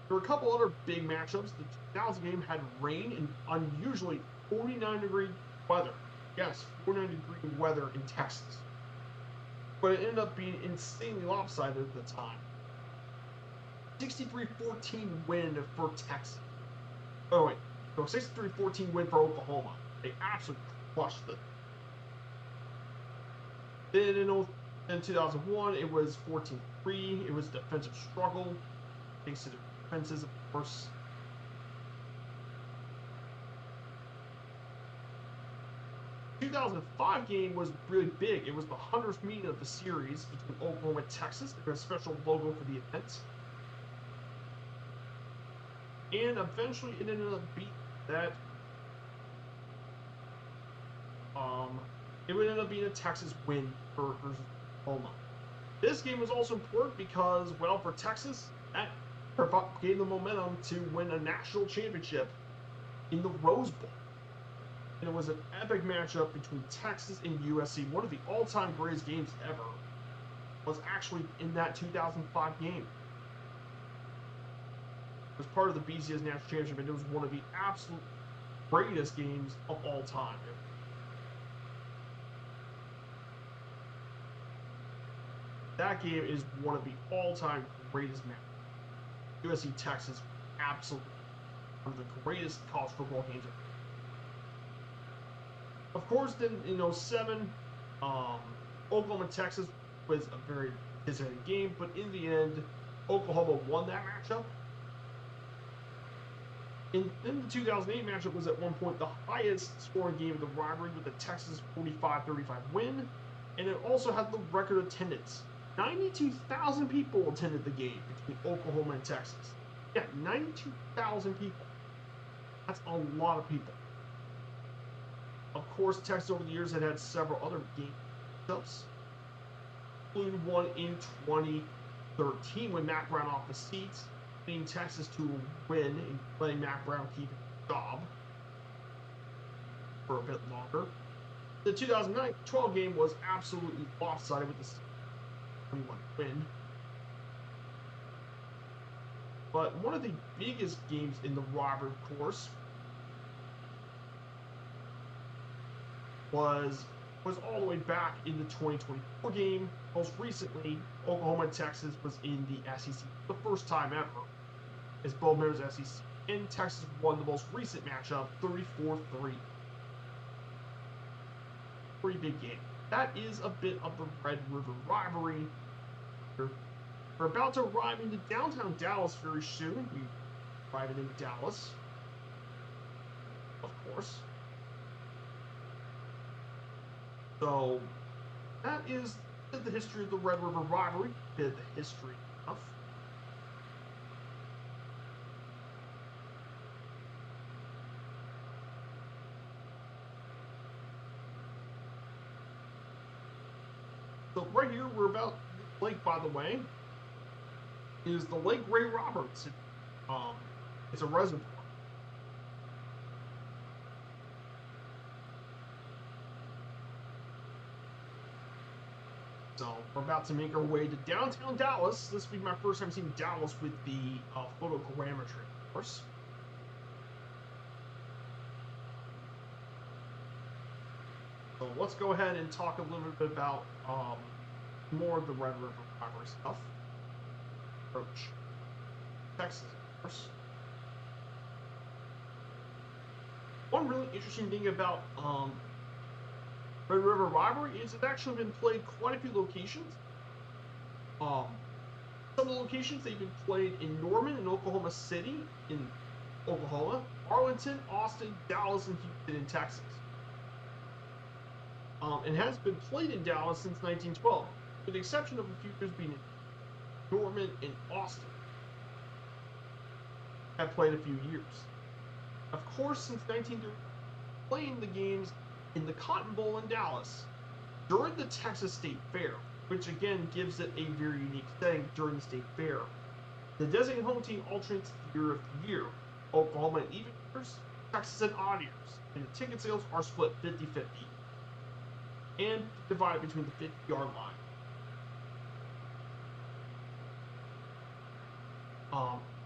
Speaker 1: There were a couple other big matchups. The 2000 game had rain and unusually 49-degree weather. Yes, 49-degree weather in Texas. But it ended up being insanely lopsided at the time. 63-14 win for Texas. Oh wait, no, 63-14 win for Oklahoma. They absolutely crushed it. Then in 2001, it was 14-3. It was a defensive struggle, thanks to the defenses, of course. The 2005 game was really big. It was the 100th meeting of the series between Oklahoma and Texas. There was a special logo for the event. And eventually it ended up being that it would end up being a Texas win versus Oklahoma. This game was also important because, well, for Texas, that gave them momentum to win a national championship in the Rose Bowl. And it was an epic matchup between Texas and USC. One of the all-time greatest games ever was actually in that 2005 game. It was part of the BCS National Championship, and it was one of the absolute greatest games of all time. That game is one of the all-time greatest matches. USC Texas, absolutely one of the greatest college football games ever. Of course, then in 2007, Oklahoma Texas was a very disappointing game, but in the end, Oklahoma won that matchup. In the 2008 matchup was at one point the highest scoring game of the rivalry with the Texas 45-35 win, and it also had the record attendance. 92,000 people attended the game between Oklahoma and Texas. Yeah, 92,000 people. That's a lot of people. Of course, Texas over the years had several other game matchups, including one in 2013 when Mack Brown off the seats, leading Texas to win and letting Mack Brown keep his job for a bit longer. The 2012 game was absolutely lopsided with the 21 win. But one of the biggest games in the rivalry, of course, was all the way back in the 2024 game. Most recently, Oklahoma and Texas was in the SEC for the first time ever, as both members of the SEC, and Texas won the most recent matchup, 34-3. Pretty big game. That is a bit of the Red River rivalry. We're about to arrive into downtown Dallas very soon. We're arriving in Dallas, of course. So, that is the history of the Red River rivalry. Bit of the history stuff. So right here, we're about the lake, by the way, is the Lake Ray Roberts. It's a reservoir. So we're about to make our way to downtown Dallas. This will be my first time seeing Dallas with the photogrammetry, of course. So let's go ahead and talk a little bit about more of the Red River rivalry stuff. Approach Texas, of course. one really interesting thing about Red River Rivalry is it's actually been played quite a few locations. Um, some of the locations they've been played in Norman and Oklahoma City in Oklahoma, Arlington, Austin, Dallas, and Houston in Texas. And has been played in Dallas since 1912, with the exception of a few years being in Norman and Austin. Have played a few years. Of course, since 1930, playing the games in the Cotton Bowl in Dallas during the Texas State Fair, which again gives it a very unique setting during the State Fair. The designated home team alternates year after year. Oklahoma and even years, Texas and odd years, and the ticket sales are split 50-50 and divided between the 50-yard line.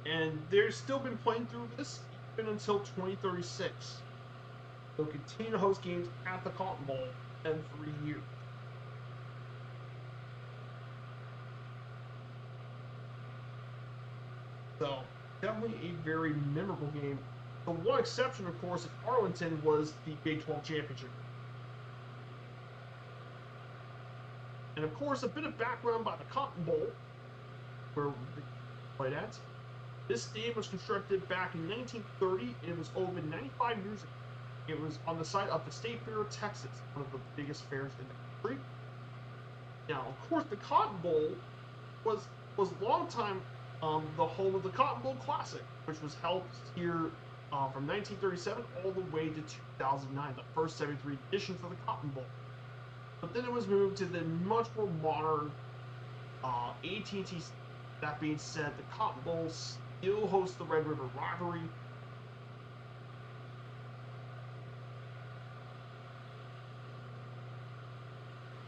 Speaker 1: And they've still been playing through this even until 2036. They'll continue to host games at the Cotton Bowl every year. So, definitely a very memorable game. The one exception, of course, at Arlington was the Big 12 Championship. And of course, a bit of background by the Cotton Bowl, where they played at. This stadium was constructed back in 1930, and it was opened 95 years ago. It was on the site of the State Fair of Texas, one of the biggest fairs in the country. Now, of course, the Cotton Bowl was long time the home of the Cotton Bowl Classic, which was held here from 1937 all the way to 2009, the first 73 editions of the Cotton Bowl. But then it was moved to the much more modern AT&T. That being said, the Cotton Bowl still hosts the Red River Rivalry.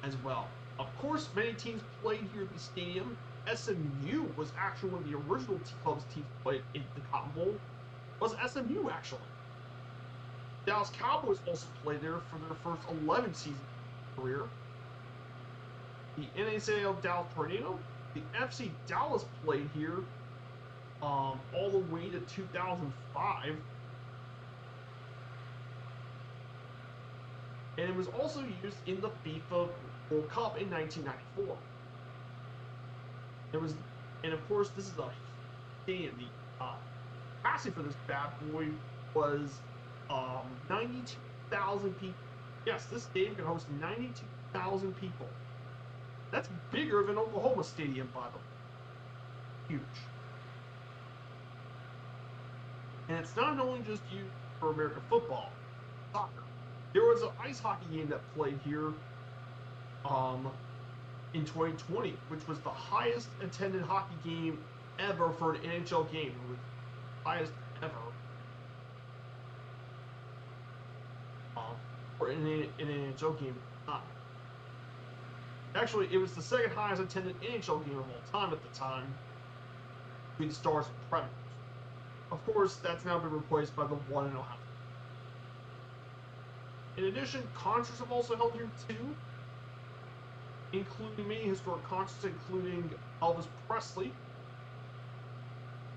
Speaker 1: As well. Of course, many teams played here at the stadium. SMU was actually one of the original teams played in the Cotton Bowl. Was SMU actually? Dallas Cowboys also played there for their first 11 seasons career. The NASL Dallas Tornado, the FC Dallas played here all the way to 2005. And it was also used in the FIFA World Cup in 1994. And of course, this is a stadium. The capacity for this bad boy was 92,000 people. Yes, this stadium can host 92,000 people. That's bigger than Oklahoma Stadium, by the way. Huge. And it's not only just used for American football, soccer. There was an ice hockey game that played here in 2020, which was the highest attended hockey game ever for an NHL game. It was the highest ever for an NHL game. Actually, it was the second highest attended NHL game of all time at the time, between the Stars and Predators. Of course, that's now been replaced by the 1.5. In addition, concerts have also held here too, including many historic concerts, including Elvis Presley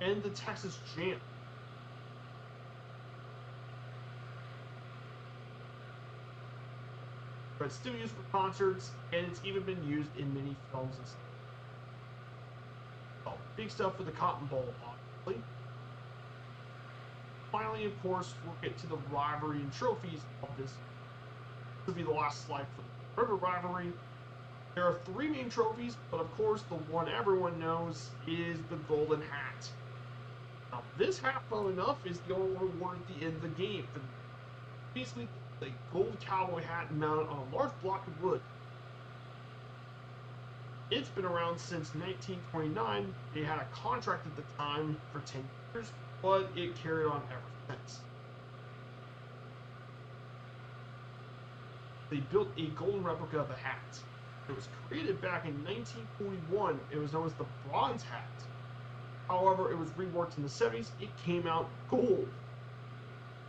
Speaker 1: and the Texas Jam. But it's still used for concerts, and it's even been used in many films and stuff. So, big stuff for the Cotton Bowl, obviously. Finally, of course, we'll get to the rivalry and trophies of this. This will be the last slide for the River Rivalry. There are 3 main trophies, but of course, the one everyone knows is the Golden Hat. Now, this hat, funnily enough, is the only reward at the end of the game. Basically, the gold cowboy hat mounted on a large block of wood. It's been around since 1929. They had a contract at the time for 10 years, but it carried on ever since. They built a golden replica of the hat. It was created back in 1941. It was known as the bronze hat. However, it was reworked in the 70s. It came out gold.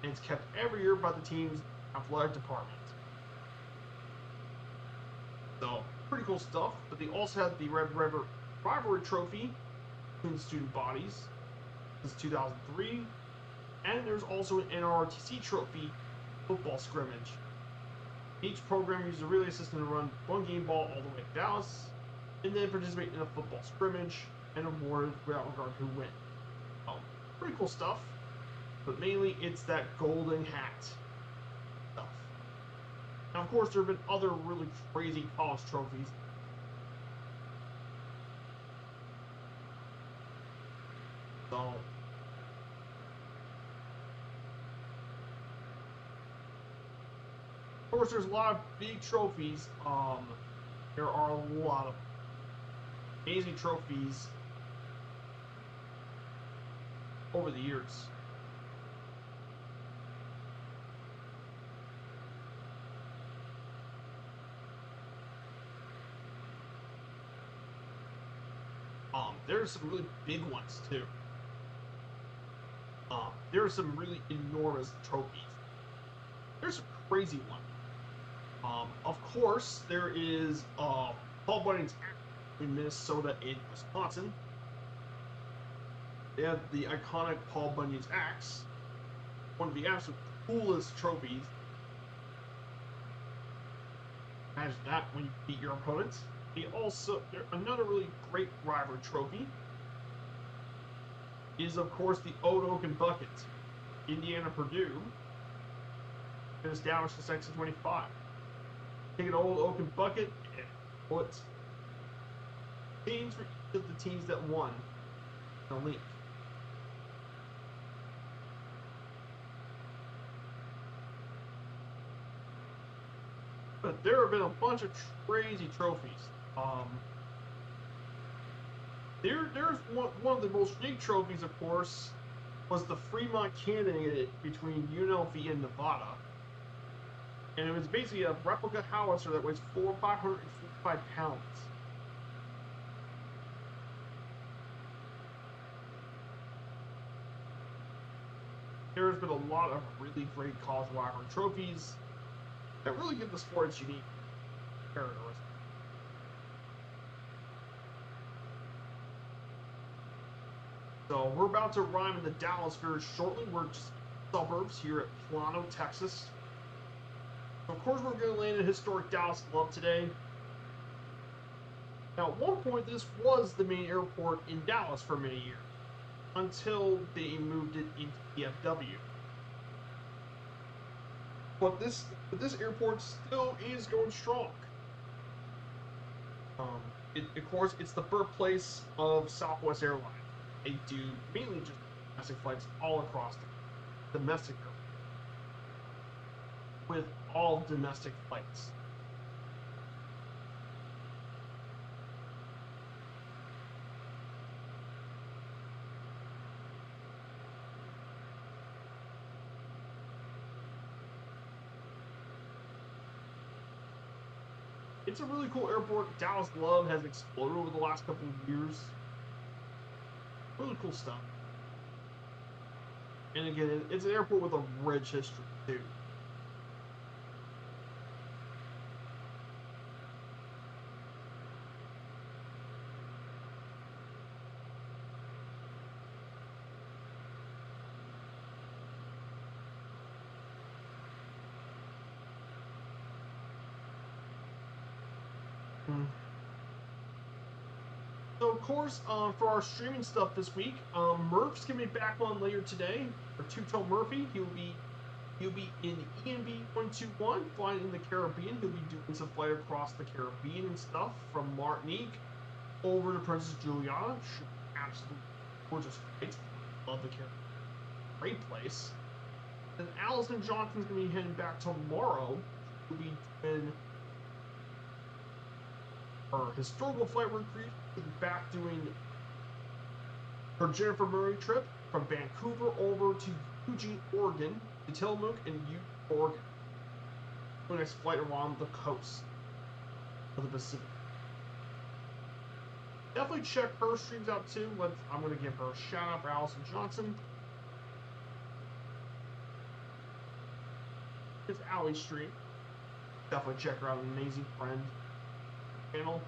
Speaker 1: And it's kept every year by the team's athletic department. So, pretty cool stuff. But they also had the Red River Rivalry Trophy between student bodies since 2003. And there's also an NRTC trophy football scrimmage. Each program uses a relay system to run one game ball all the way to Dallas, and then participate in a football scrimmage and awarded without regard who wins. Pretty cool stuff, but mainly it's that golden hat stuff. Now, of course, there have been other really crazy college trophies. So, of course, there's a lot of big trophies. There are a lot of amazing trophies over the years. There's some really big ones too. There are some really enormous trophies. There's some crazy ones. Of course, there is Paul Bunyan's axe in Minnesota and Wisconsin. They have the iconic Paul Bunyan's axe, one of the absolute coolest trophies. Imagine that when you beat your opponent. Another really great rivalry trophy is, of course, the Old Oaken Bucket. Indiana-Purdue been established in 1925. Take an Old Oaken Bucket and put teams for each of the teams that won in a link. But there have been a bunch of crazy trophies. There's one of the most unique trophies, of course, was the Fremont Cannonade between UNLV and Nevada. And it was basically a replica howitzer that weighs 545 pounds. There's been a lot of really great college rivalry trophies that really give the sport its unique characteristics. So we're about to arrive in the Dallas very shortly. We're just suburbs here at Plano, Texas. So of course we're going to land in historic Dallas Love today. Now at one point this was the main airport in Dallas for many years, until they moved it into KPWA. But this airport still is going strong. Of course, it's the birthplace of Southwest Airlines. They do mainly just domestic flights all across the domestic airport, with all domestic flights. It's a really cool airport. Dallas Love has exploded over the last couple of years. Really cool stuff. And again, it's an airport with a rich history, too. So of course, for our streaming stuff this week, Murph's gonna be back on later today. Or Two-Tone Murphy, he'll be in ENB 121, flying in the Caribbean. He'll be doing some flight across the Caribbean and stuff from Martinique over to Princess Juliana. Absolutely gorgeous flight. Love the Caribbean. Great place. And Allison Johnson's gonna be heading back tomorrow. He'll be doing her historical flight recruit, back doing her Jennifer Murray trip from Vancouver over to Eugene, Oregon, to Tillamook and Eugene, Oregon. The next flight along the coast of the Pacific. Definitely check her streams out too. I'm going to give her a shout out for Allison Johnson. It's Allie's stream. Definitely check her out, an amazing friend channel.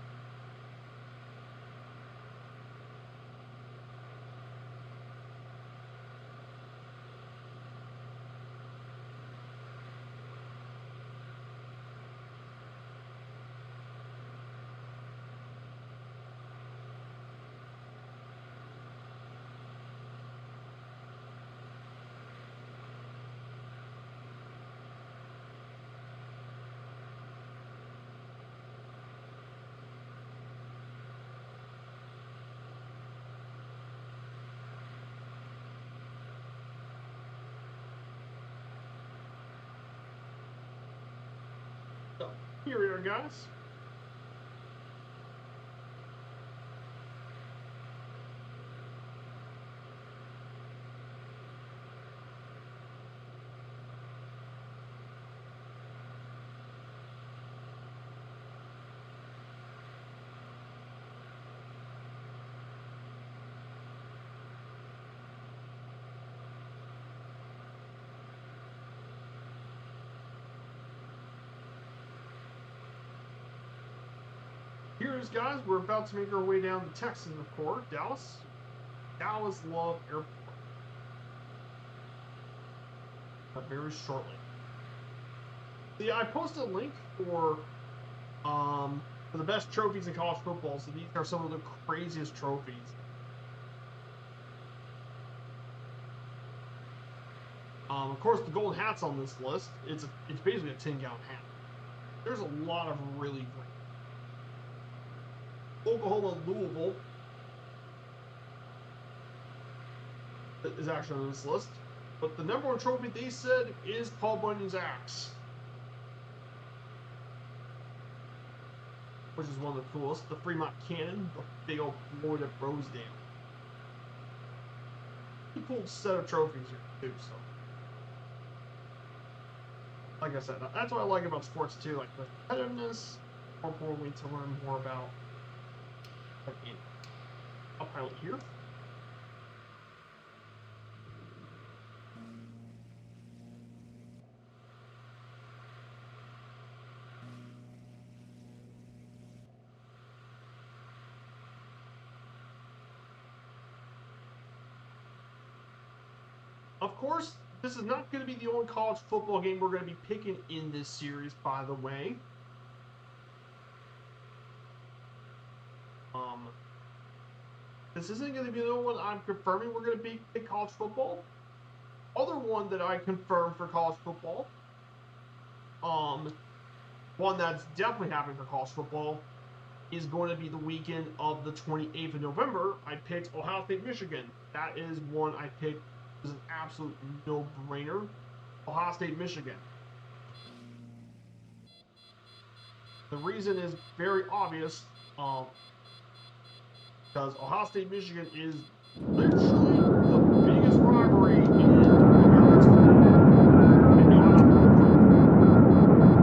Speaker 1: Here we are, guys. Here's, guys, we're about to make our way down to Texas, of course, Dallas. Dallas Love Airport. But very shortly. See, I posted a link for the best trophies in college football. So these are some of the craziest trophies. Of course, the golden hat's on this list. It's basically a 10-gallon hat. There's a lot of really great. Oklahoma, Louisville is actually on this list. But the number one trophy they said is Paul Bunyan's axe, which is one of the coolest. The Fremont Cannon, the big old Floyd at Rosedale. Pretty cool set of trophies here too. So, like I said, that's what I like about sports too, like the competitiveness. More importantly, to learn more about. I'll pilot here. Of course, this is not going to be the only college football game we're going to be picking in this series, by the way. This isn't going to be the only one I'm confirming we're going to be pick college football. Other one that I confirmed for college football, one that's definitely happening for college football, is going to be the weekend of the 28th of November. I picked Ohio State, Michigan. That is one I picked. It was an absolute no-brainer. Ohio State, Michigan. The reason is very obvious. Because Ohio State, Michigan is literally the biggest rivalry in American sport. And no, I'm not joking.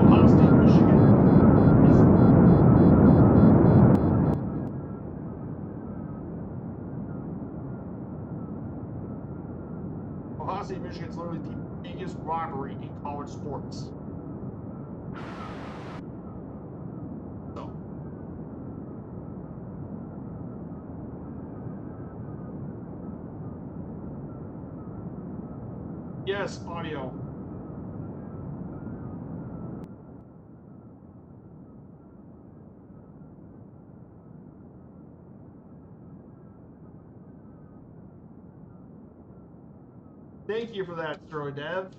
Speaker 1: Ohio State, Michigan is. Ohio State, Michigan is literally the biggest rivalry in college sports. Yes, audio. Thank you for that, Dev.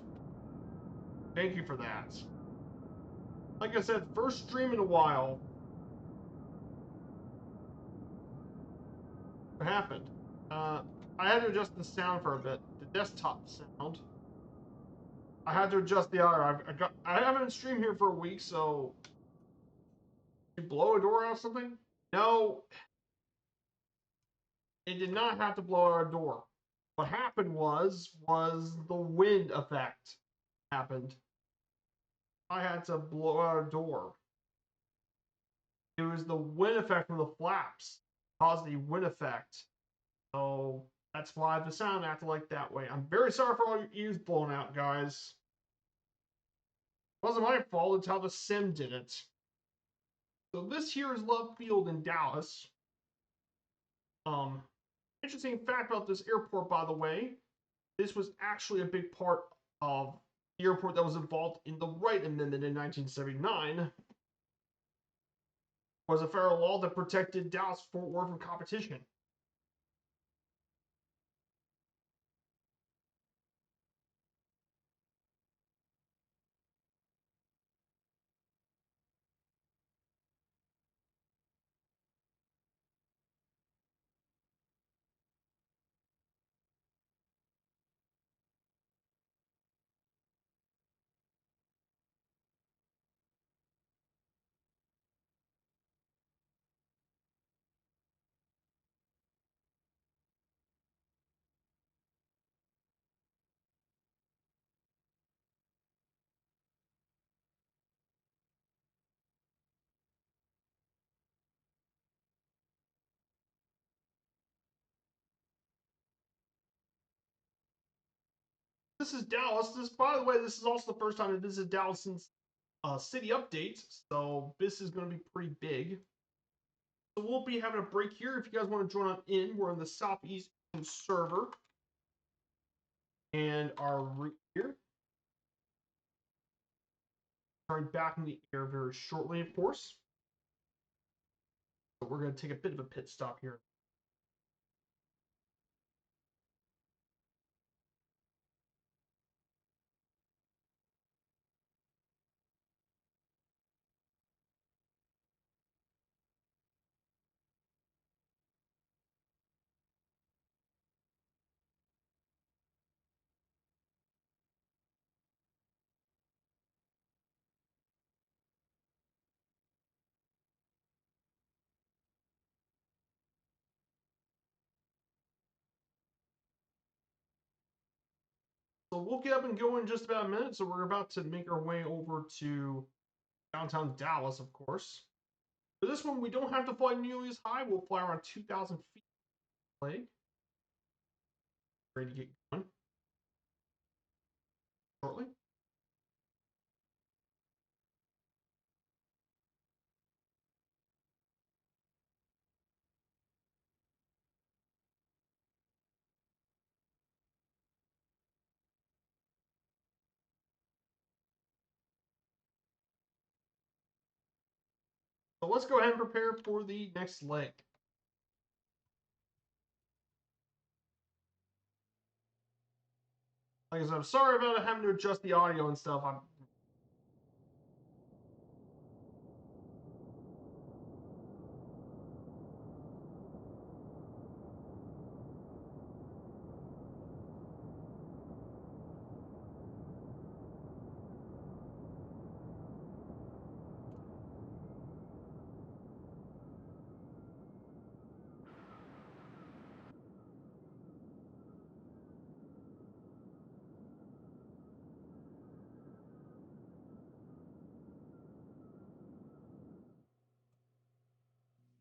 Speaker 1: Thank you for that. Like I said, first stream in a while. What happened? I had to adjust the sound for a bit. The desktop sound. I had to adjust the audio. I haven't streamed here for a week, so you blow a door out or something? No, it did not have to blow out a door. What happened was the wind effect happened. I had to blow out a door. It was the wind effect from the flaps caused the wind effect. So that's why the sound acted like that way. I'm very sorry for all your ears blown out, guys. It wasn't my fault, it's how the sim did it. So this here is Love Field in Dallas. Interesting fact about this airport, by the way, this was actually a big part of the airport that was involved in the Wright Amendment in 1979. Was a federal law that protected Dallas-Fort Worth from competition. This is Dallas. By the way, this is also the first time I visited Dallas since city updates, so this is going to be pretty big. So we'll be having a break here. If you guys want to join on in, we're on the Southeast server, and our route here. Starting back in the air very shortly, of course. So we're going to take a bit of a pit stop here. So we'll get up and go in just about a minute. So we're about to make our way over to downtown Dallas, of course. For this one, we don't have to fly nearly as high. We'll fly around 2,000 feet. Ready to get going shortly. So let's go ahead and prepare for the next leg. Like I said, I'm sorry about having to adjust the audio and stuff.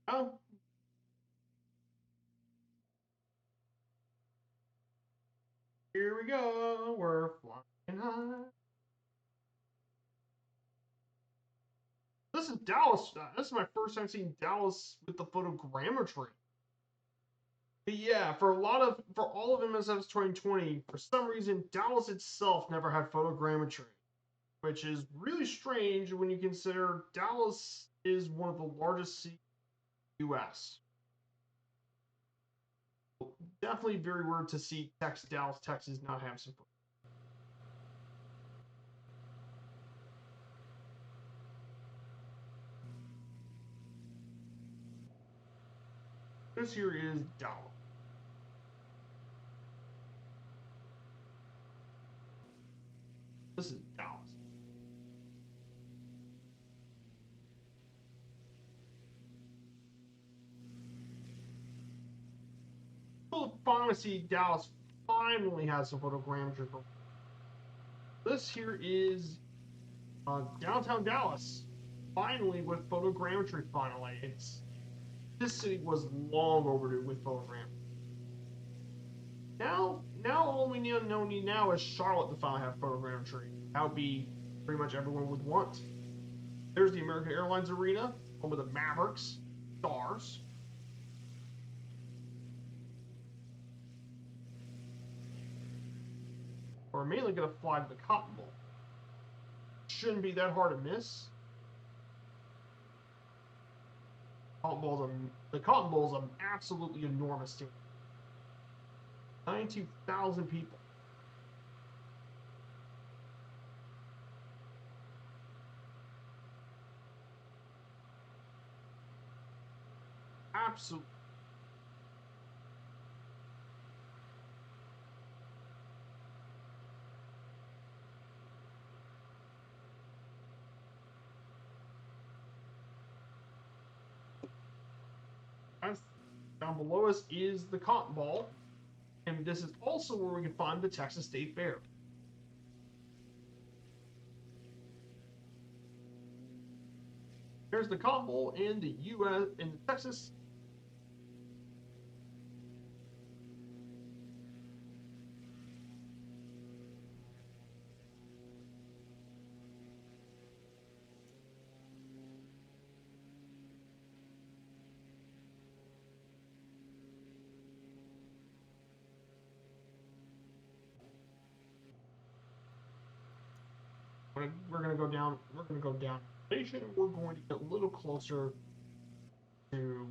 Speaker 1: Oh, here we go. We're flying high. This is Dallas. This is my first time seeing Dallas with the photogrammetry. But yeah, for all of MSF's 2020, for some reason, Dallas itself never had photogrammetry, which is really strange when you consider Dallas is one of the largest cities in the U.S. Definitely very weird to see Dallas, Texas not have some. This here is Dallas. This is Dallas. We'll finally see Dallas finally has some photogrammetry. This here is downtown Dallas, finally with photogrammetry. Finally, this city was long overdue with photogrammetry. Now all we need now is Charlotte to finally have photogrammetry. That would be pretty much everyone would want. There's the American Airlines Arena, home of the Mavericks, Stars. We're mainly going to fly to the Cotton Bowl. Shouldn't be that hard to miss. The Cotton Bowl is an absolutely enormous stadium. 92,000 people. Absolutely. Down below us is the Cotton Bowl, and this is also where we can find the Texas State Fair. There's the Cotton Bowl in the U.S. in Texas. we're gonna go down. We're gonna go down station. We're going to get a little closer to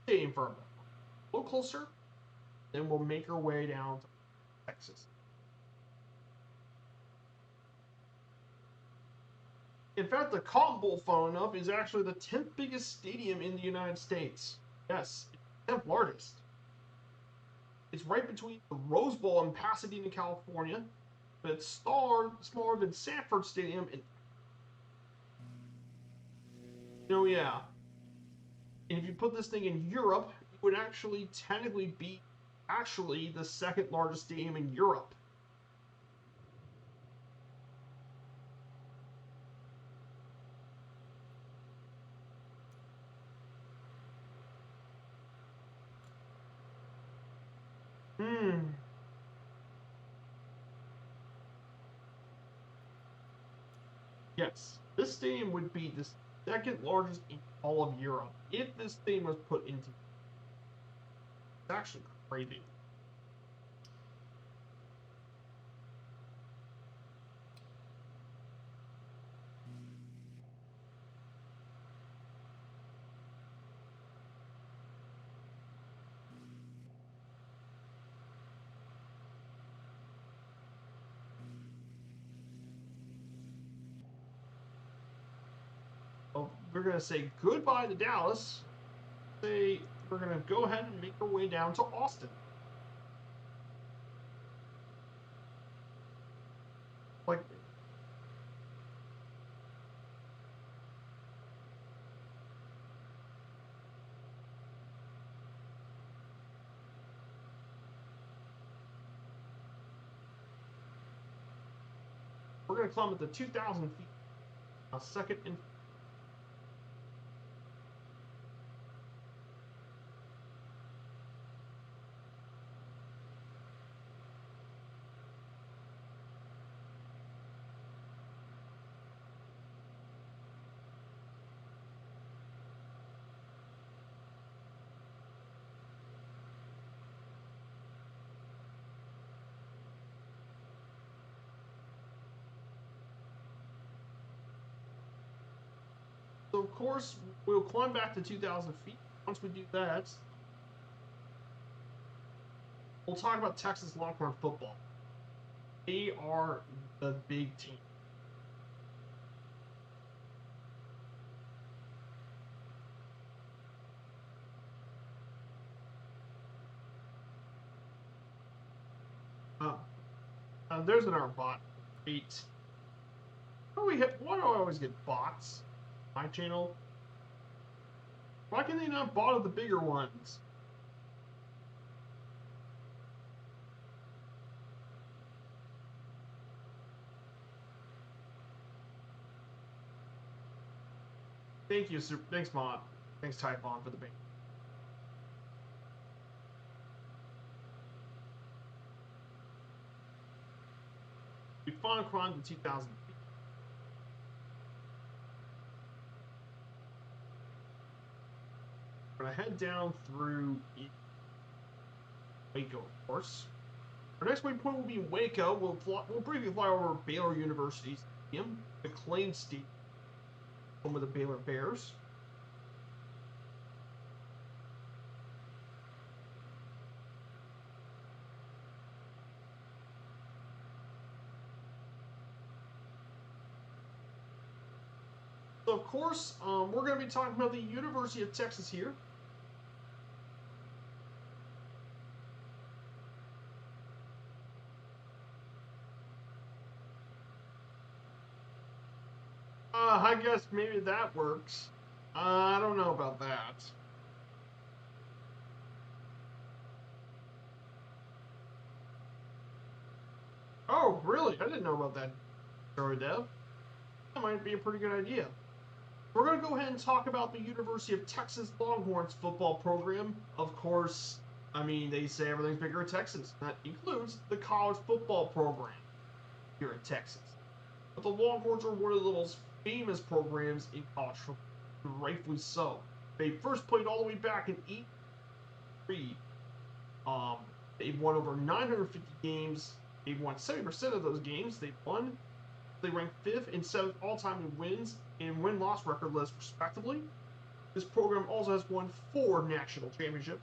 Speaker 1: staying for a little closer. Then we'll make our way down to Texas. In fact, the Cotton Bowl, fun enough, is actually the 10th biggest stadium in the United States. Yes, it's the 10th largest. It's right between the Rose Bowl in Pasadena, California, but it's smaller than Sanford Stadium. Yeah. And if you put this thing in Europe, it would actually technically be the second largest stadium in Europe. Yes, this stadium would be the second largest in all of Europe if this thing was put into. It's actually crazy. Well, we're gonna say goodbye to Dallas. We're gonna go ahead and make our way down to Austin. Like, we're gonna climb up to 2,000 feet. A second and so of course we'll climb back to 2,000 feet. Once we do that, we'll talk about Texas Longhorn football. They are the big team. There's an bot. 8. Why do I always get bots? My channel? Why can they not bot the bigger ones? Thank you, thanks, Mod. Thanks, Typhon, for the bait. We finally climbed to 2,000 feet. We're gonna head down through Waco, of course. Our next waypoint will be in Waco. We'll briefly fly over Baylor University Stadium, the acclaimed stadium, home of the Baylor Bears. So, of course, we're going to be talking about the University of Texas here. I guess maybe that works. I don't know about that. Oh, really? I didn't know about that, story, Dev. That might be a pretty good idea. We're going to go ahead and talk about the University of Texas Longhorns football program. Of course, I mean, they say everything's bigger in Texas. That includes the college football program here in Texas. But the Longhorns are one of the most famous programs in college football, rightfully so. They first played all the way back in 1983. They've won over 950 games. They've won 70% of those games. They've won They rank 5th and 7th all-time in wins and win-loss record lists, respectively. This program also has won 4 national championships,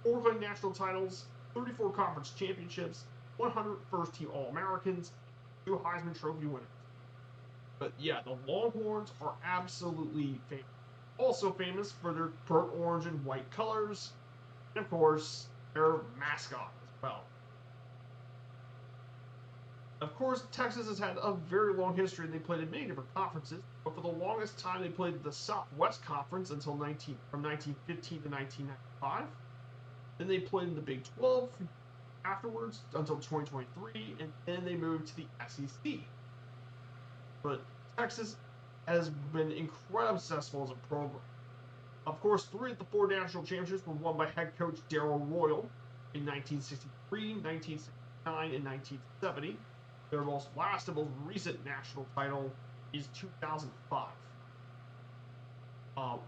Speaker 1: 4 national titles, 34 conference championships, 100 first-team All-Americans, 2 Heisman Trophy winners. But yeah, the Longhorns are absolutely famous. Also famous for their burnt orange and white colors, and of course, their mascot as well. Of course, Texas has had a very long history, and they played in many different conferences. But for the longest time, they played the Southwest Conference until from 1915 to 1995. Then they played in the Big 12 afterwards until 2023, and then they moved to the SEC. But Texas has been incredibly successful as a program. Of course, 3 of the 4 national championships were won by head coach Darrell Royal in 1963, 1969, and 1970. Their most recent national title is 2005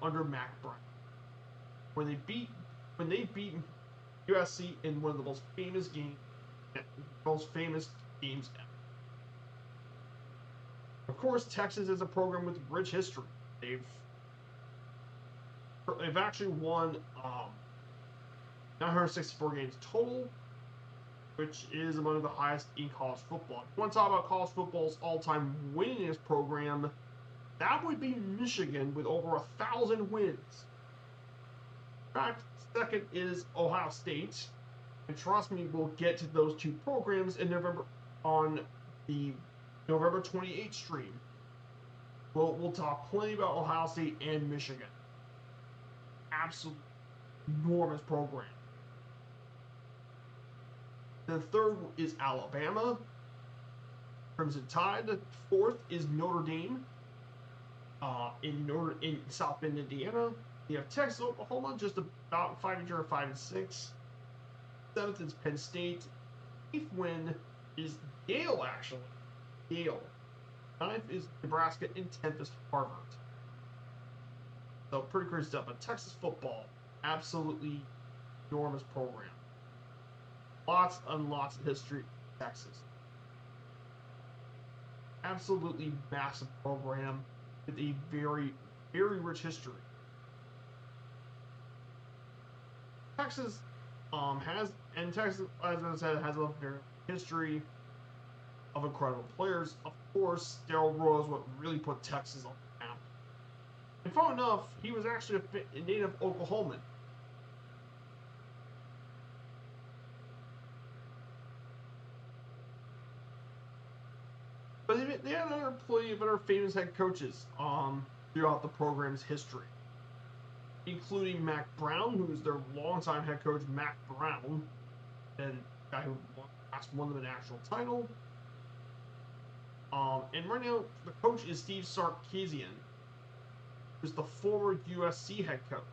Speaker 1: under Mac Brown, when they beat USC in one of the most famous games ever. Of course, Texas is a program with rich history. They've actually won 964 games total, which is among the highest in college football. If you want to talk about college football's all-time winningest program, that would be Michigan with over 1,000 wins. In fact, second is Ohio State, and trust me, we'll get to those 2 programs in November on the November 28th stream. We'll talk plenty about Ohio State and Michigan. Absolutely enormous program. The third is Alabama, Crimson Tide. The 4th is Notre Dame in South Bend, Indiana. You have Texas, Oklahoma, just about 5 and 6. 7th is Penn State. 8th win is Yale, actually. Yale. 9th is Nebraska, and 10th is Harvard. So pretty crazy stuff. But Texas football, absolutely enormous program. Lots and lots of history in Texas. Absolutely massive program with a very, very rich history. Texas Texas, as I said, has a very history of incredible players. Of course, Darrell Royal is what really put Texas on the map. And fun enough, he was actually a native Oklahoman. But they had plenty of other famous head coaches throughout the program's history, including Mac Brown, who's their longtime head coach, Mac Brown, and the guy who won them a national title. And right now, the coach is Steve Sarkisian, who's the former USC head coach.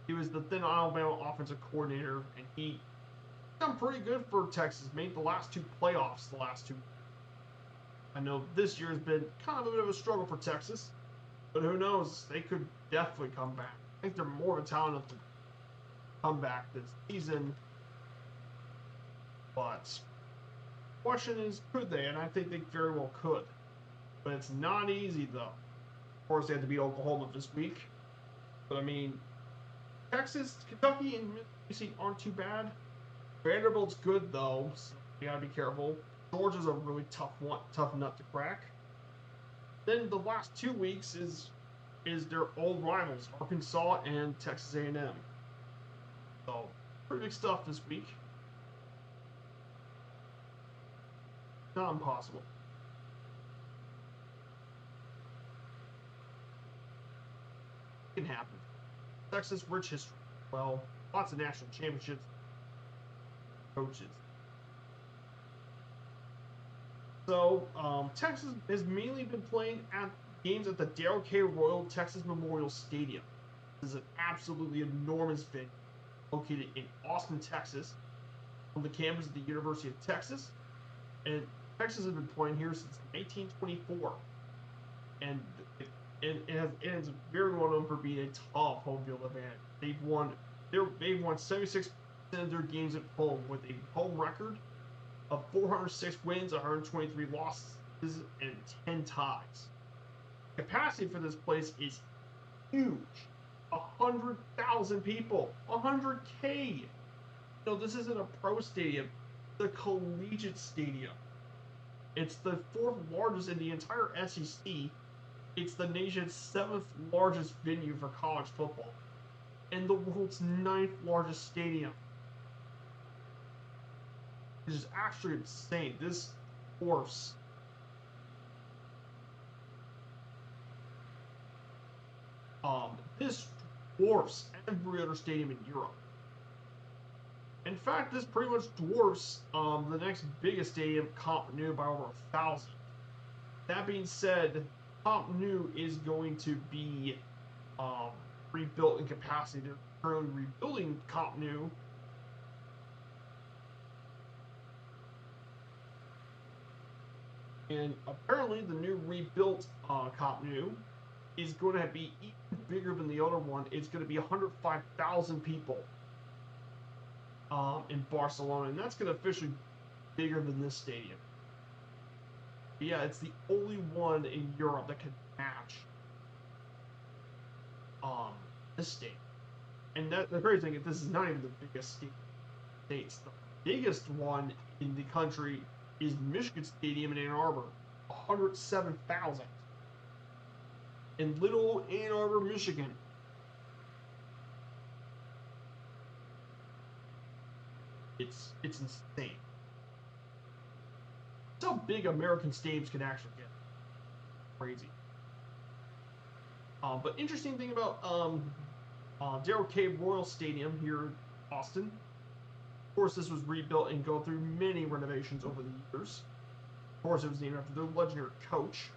Speaker 1: He was the then Alabama offensive coordinator, and he done pretty good for Texas. Made the last 2 playoffs the last 2. I know this year has been kind of a bit of a struggle for Texas, but who knows? They could definitely come back. I think they're more of a talent enough to come back this season. But the question is, could they? And I think they very well could. But it's not easy, though. Of course, they had to beat Oklahoma this week. But I mean, Texas, Kentucky, and Mississippi aren't too bad. Vanderbilt's good, though, so you gotta be careful. Georgia's a really tough nut to crack. Then the last 2 weeks is their old rivals, Arkansas and Texas A&M. So, pretty big stuff this week. Not impossible. It can happen. Texas, rich history. Well, lots of national championships. Coaches. So, Texas has mainly been playing at games at the Darrell K. Royal Texas Memorial Stadium. This is an absolutely enormous venue located in Austin, Texas, on the campus of the University of Texas. And Texas has been playing here since 1924. And it is very well known for being a tough home field advantage. They've won 76% of their games at home with a home record of 406 wins, 123 losses, and 10 ties. Capacity for this place is huge. 100,000 people. 100K. You know, this isn't a pro stadium. It's a collegiate stadium. It's the 4th largest in the entire SEC. It's the nation's 7th largest venue for college football. And the world's 9th largest stadium. This is actually insane. This dwarfs this dwarfs every other stadium in Europe. In fact, this pretty much dwarfs the next biggest stadium, Camp Nou, by over 1,000. That being said, Camp Nou is going to be rebuilt in capacity. They're currently rebuilding Camp Nou. And apparently the new rebuilt Camp Nou is going to be even bigger than the other one. It's going to be 105,000 people in Barcelona, and that's going to officially be bigger than this stadium. But yeah, it's the only one in Europe that can match this stadium. And the crazy thing is, this is not even the biggest stadium in the States. The biggest one in the country is Michigan Stadium in Ann Arbor, 107,000. In little Ann Arbor, Michigan. It's insane. That's how big American stadiums can actually get. Crazy. But interesting thing about Darrell K. Royal Stadium here in Austin. Of course, this was rebuilt and go through many renovations over the years. Of course, it was named after their legendary coach.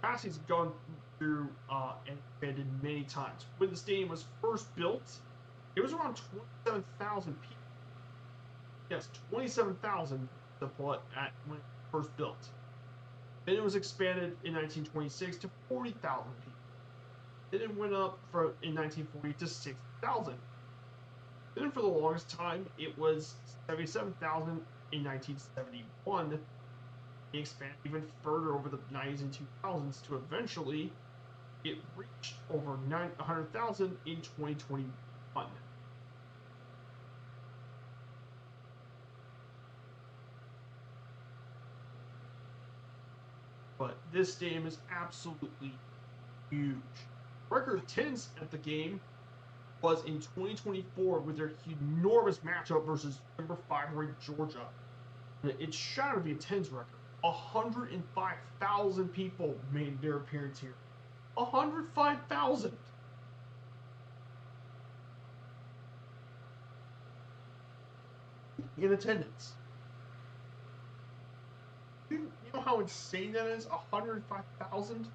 Speaker 1: Capacity's gone through and expanded many times. When the stadium was first built, it was around 27,000 people. Yes, 27,000 to put at when it first built. Then it was expanded in 1926 to 40,000 people. Then it went up in 1940 to 60,000. Then for the longest time, it was 77,000 in 1971. It expanded even further over the 90s and 2000s to eventually it reached over 100,000 in 2021. But this stadium is absolutely huge. Record attendance at the game was in 2024 with their enormous matchup versus number 5 ranked Georgia. It shattered the attendance record. 105,000 people made their appearance here. 105,000! In attendance. You know how insane that is? 105,000?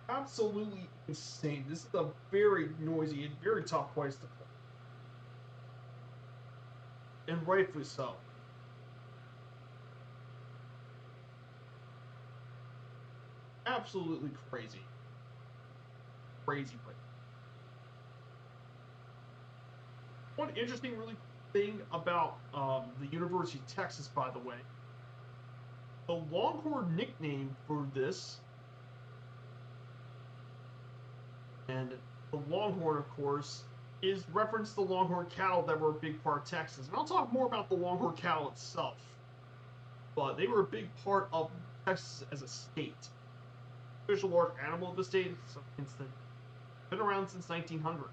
Speaker 1: Absolutely insane. This is a very noisy and very tough place to play. And rightfully so. Absolutely crazy. Crazy. One interesting, really thing about the University of Texas, by the way, the Longhorn nickname for this, and the Longhorn, of course, is reference to the Longhorn cattle that were a big part of Texas. And I'll talk more about the Longhorn cattle itself. But they were a big part of Texas as a state. Official large animal of the state, so it's been around since 1900.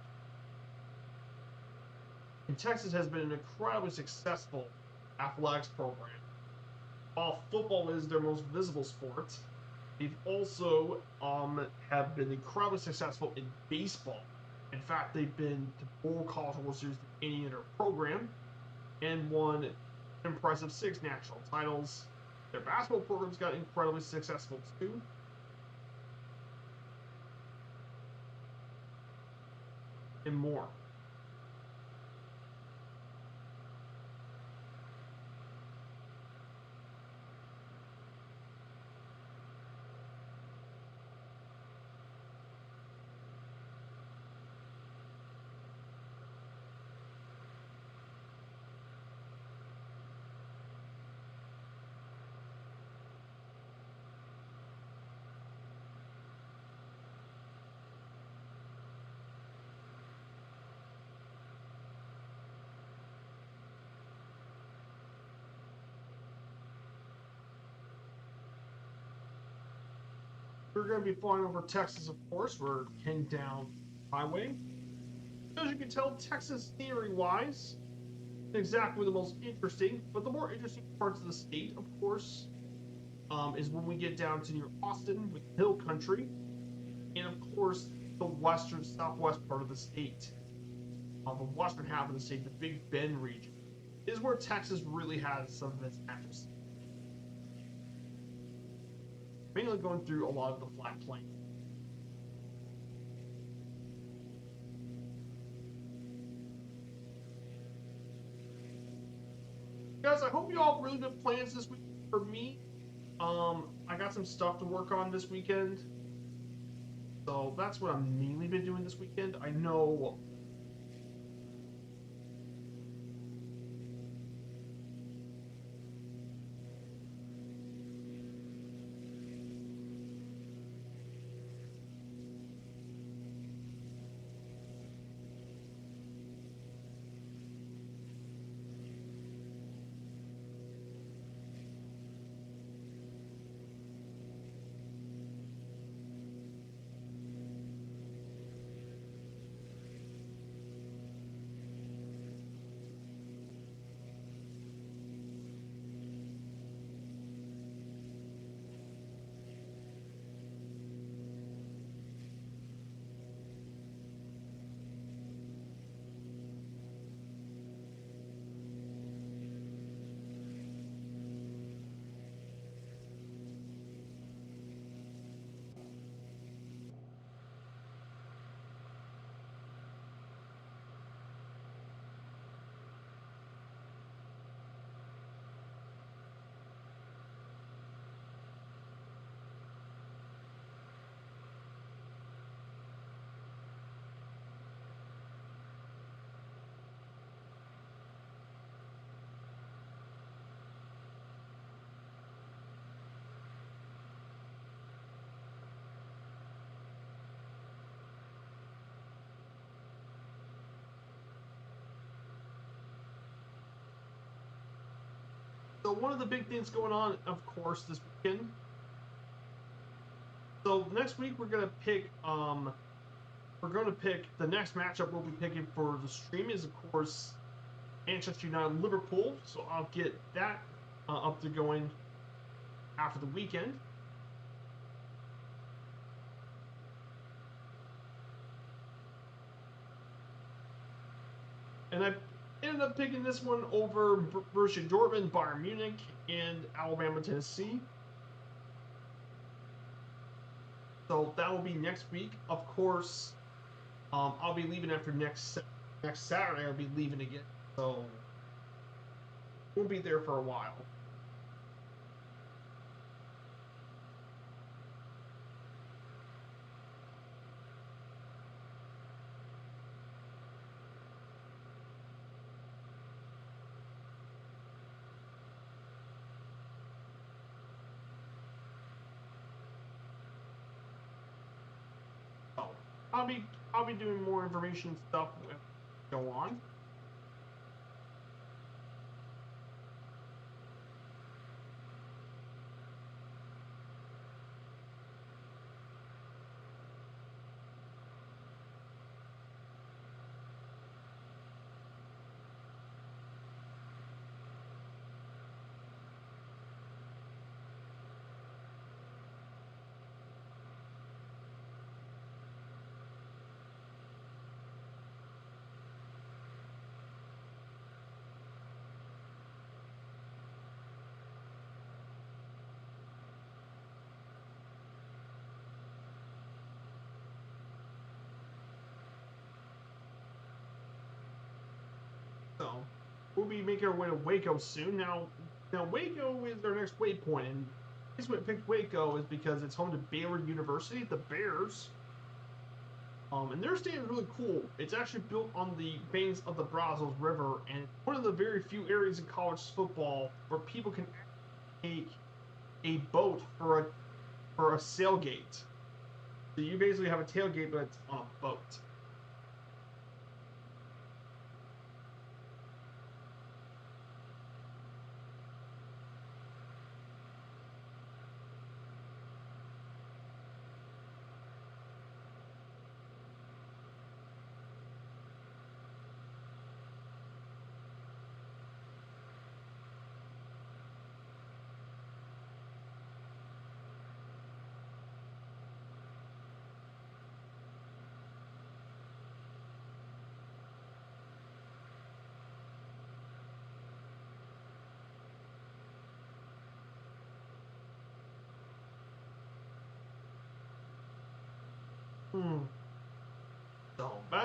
Speaker 1: And Texas has been an incredibly successful athletics program. While football is their most visible sport, they've also have been incredibly successful in baseball. In fact, they've been to more College World Series than any other program and won an impressive 6 national titles. Their basketball programs got incredibly successful too. And more. we're going to be flying over Texas, of course. We're heading down the highway. As you can tell, Texas scenery-wise, exactly the most interesting, but the more interesting parts of the state, of course, is when we get down to near Austin with hill country, and of course the western southwest part of the state, the western half of the state, the Big Bend region, is where Texas really has some of its accuracy. Mainly going through a lot of the flat plains. Guys, I hope you all have really good plans this week. For me, I got some stuff to work on this weekend, so that's what I'm mainly been doing this weekend. I know so one of the big things going on, of course, this weekend. So next week we're gonna pick the next matchup we'll be picking for the stream is of course Manchester United Liverpool. So I'll get that up to going after the weekend. And I ended up picking this one over Borussia Dortmund, Bayern Munich, and Alabama, Tennessee. So that will be next week. Of course, I'll be leaving after next Saturday. I'll be leaving again, so we'll be there for a while. So I'll be doing more information stuff as we go on. So we'll be making our way to Waco soon. Now Waco is our next waypoint, and the reason we picked Waco is because it's home to Baylor University, the Bears. And their stadium is really cool. It's actually built on the banks of the Brazos River, and it's one of the very few areas in college football where people can take a boat for a sailgate. So you basically have a tailgate, but it's on a boat.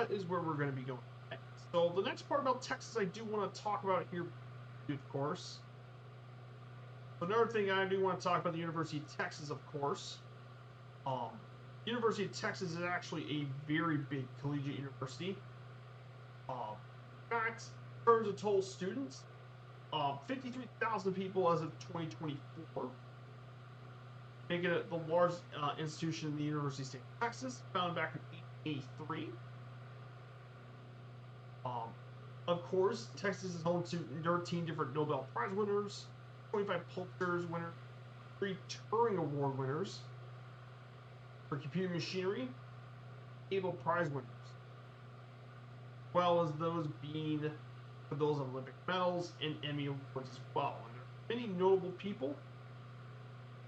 Speaker 1: that is where we're going to be going next. So the next part about Texas I do want to talk about here, of course. So another thing I do want to talk about the University of Texas, of course. University of Texas is actually a very big collegiate university. In fact, in terms of total students, 53,000 people as of 2024, making it the largest institution in the University of State of Texas, founded back in 1883. Of course, Texas is home to 13 different Nobel Prize winners, 25 Pulitzer winners, 3 Turing Award winners for computer machinery, Abel Prize winners, as well as those being for those Olympic medals and Emmy Awards as well. And there are many notable people.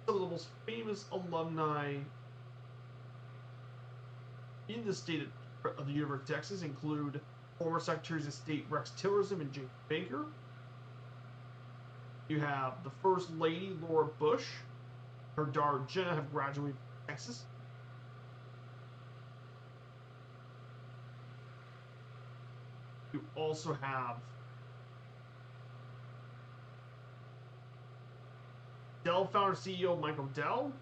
Speaker 1: Some of the most famous alumni in the state of the University of Texas include former Secretaries of State Rex Tillerson and James Baker. You have the First Lady Laura Bush. Her daughter Jenna have graduated from Texas. You also have Dell founder CEO Michael Dell.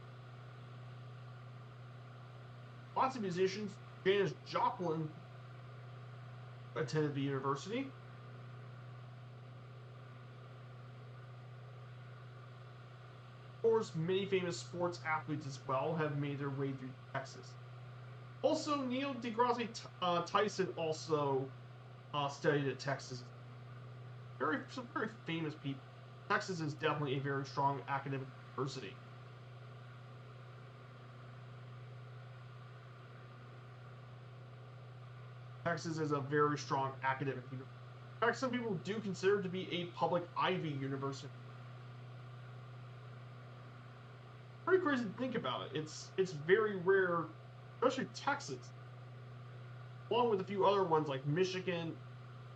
Speaker 1: Lots of musicians. Janis Joplin attended the university. Of course, many famous sports athletes as well have made their way through Texas. Also, Neil deGrasse Tyson also studied at Texas. Some very famous people. Texas is definitely a very strong academic university. Texas is a very strong academic university. In fact, some people do consider it to be a public Ivy university. Pretty crazy to think about it. It's very rare, especially Texas, along with a few other ones like Michigan,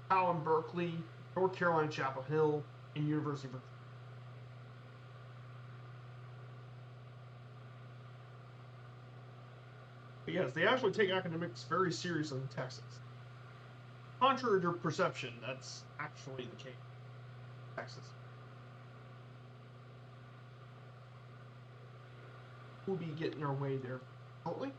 Speaker 1: Cal and Berkeley, North Carolina Chapel Hill, and University of Virginia. But yes, they actually take academics very seriously in Texas. Contrary to perception, that's actually the case in Texas. We'll be getting our way there shortly.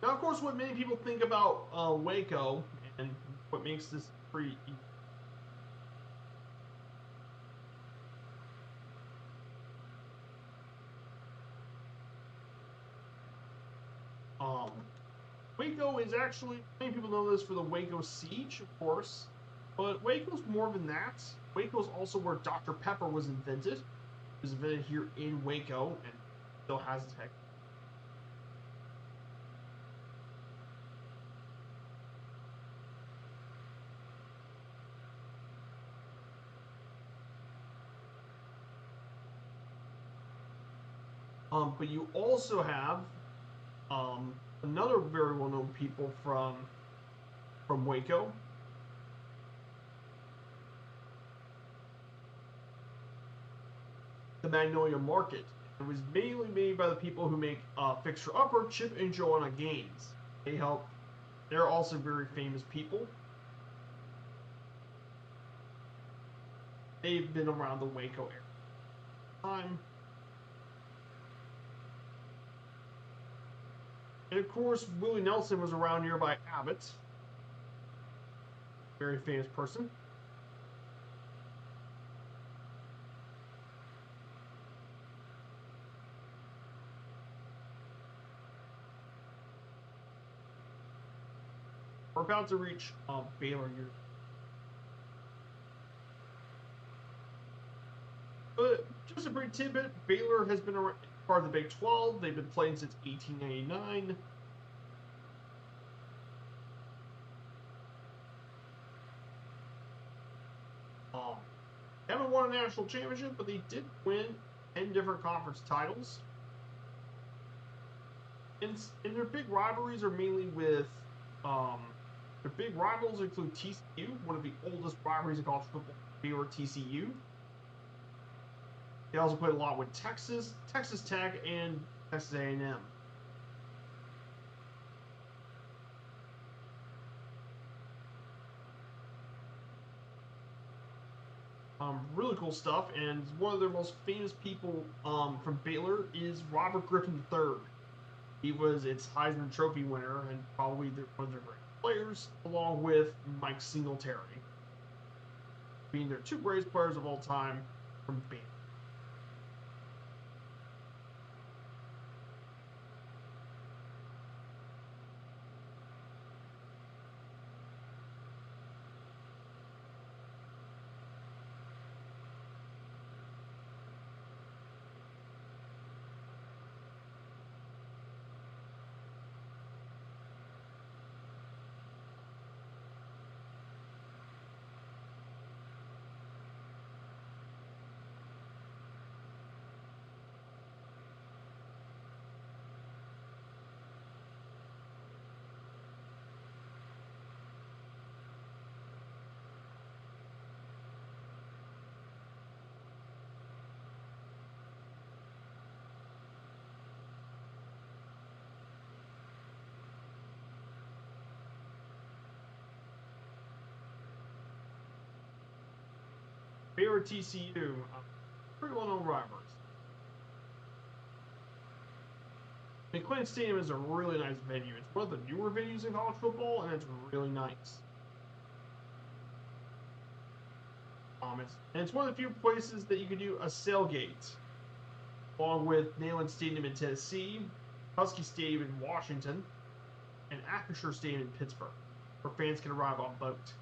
Speaker 1: Now, of course, what many people think about Waco and what makes this pretty Waco is actually, many people know this for the Waco Siege, of course, but Waco's more than that. Waco's also where Dr. Pepper was invented. It was invented here in Waco and still has its heck. But you also have another very well-known people from Waco. The Magnolia Market. It was mainly made by the people who make Fixer Upper, Chip and Joanna Gaines. They're also very famous people. They've been around the Waco area. And of course, Willie Nelson was around nearby Abbott. Very famous person. We're about to reach Baylor here. But just a brief tidbit, Baylor has been part of the Big 12. They've been playing since 1899. They haven't won a national championship, but they did win 10 different conference titles. And their big rivalries are mainly with their big rivals include TCU, one of the oldest rivalries in college football, Baylor TCU. They also played a lot with Texas, Texas Tech, and Texas A&M. Really cool stuff, and one of their most famous people from Baylor is Robert Griffin III. He was its Heisman Trophy winner and probably one of their great players, along with Mike Singletary, being their two greatest players of all time from Baylor. Baylor TCU, pretty well-known rivalries. McLean Stadium is a really nice venue. It's one of the newer venues in college football, and it's really nice. It's one of the few places that you can do a sailgate, along with Neyland Stadium in Tennessee, Husky Stadium in Washington, and Acrisure Stadium in Pittsburgh, where fans can arrive on boat.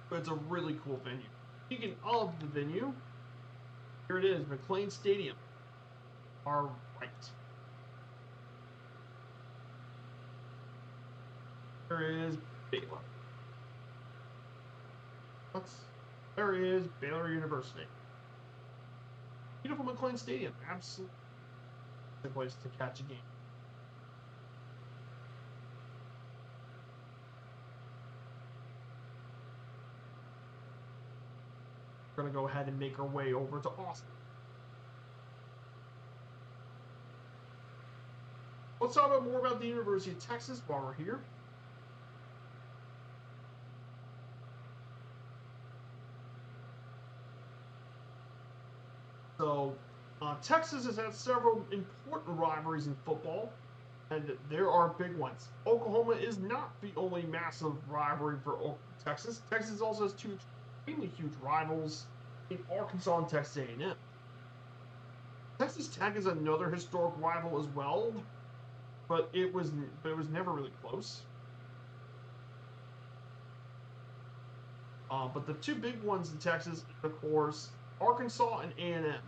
Speaker 1: But it's a really cool venue. Speaking of the venue, here it is, McLean Stadium. Our right. There is Baylor. There is Baylor University. Beautiful McLean Stadium. Absolutely the place to catch a game. We're going to go ahead and make our way over to Austin. Let's talk about more about the University of Texas while we're here. So, Texas has had several important rivalries in football, and there are big ones. Oklahoma is not the only massive rivalry for Texas. Texas also has two extremely huge rivals in Arkansas and Texas A&M. Texas Tech is another historic rival as well, but it was never really close. But the two big ones in Texas, of course, Arkansas and A&M.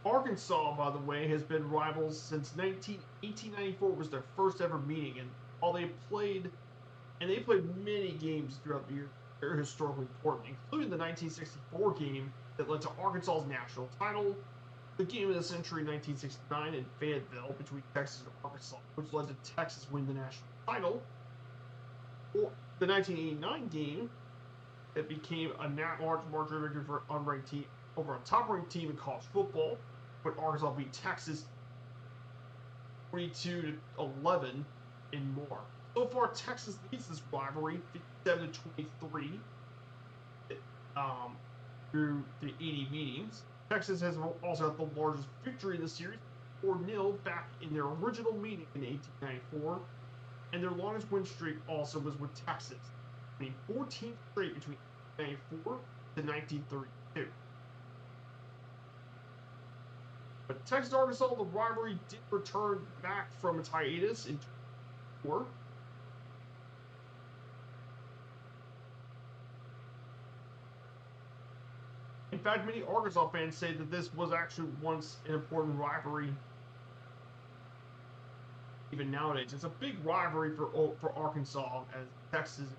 Speaker 1: Arkansas, by the way, has been rivals since 1894 was their first ever meeting, and all they played many games throughout the year. They're historically important, including the 1964 game that led to Arkansas's national title, the game of the century 1969 in Fayetteville between Texas and Arkansas, which led to Texas winning the national title, or the 1989 game that became a large margin victory for an unranked team over a top-ranked team in college football, when Arkansas beat Texas 42-11 and more. So far, Texas leads this rivalry 57-23 through the 80 meetings. Texas has also had the largest victory in the series, 4-0 back in their original meeting in 1894, and their longest win streak also was with Texas, winning 14 straight between 1894 to 1932. But Texas Arkansas, the rivalry did return back from its hiatus in 2004. In fact, many Arkansas fans say that this was actually once an important rivalry. Even nowadays, it's a big rivalry for Arkansas, as Texas is an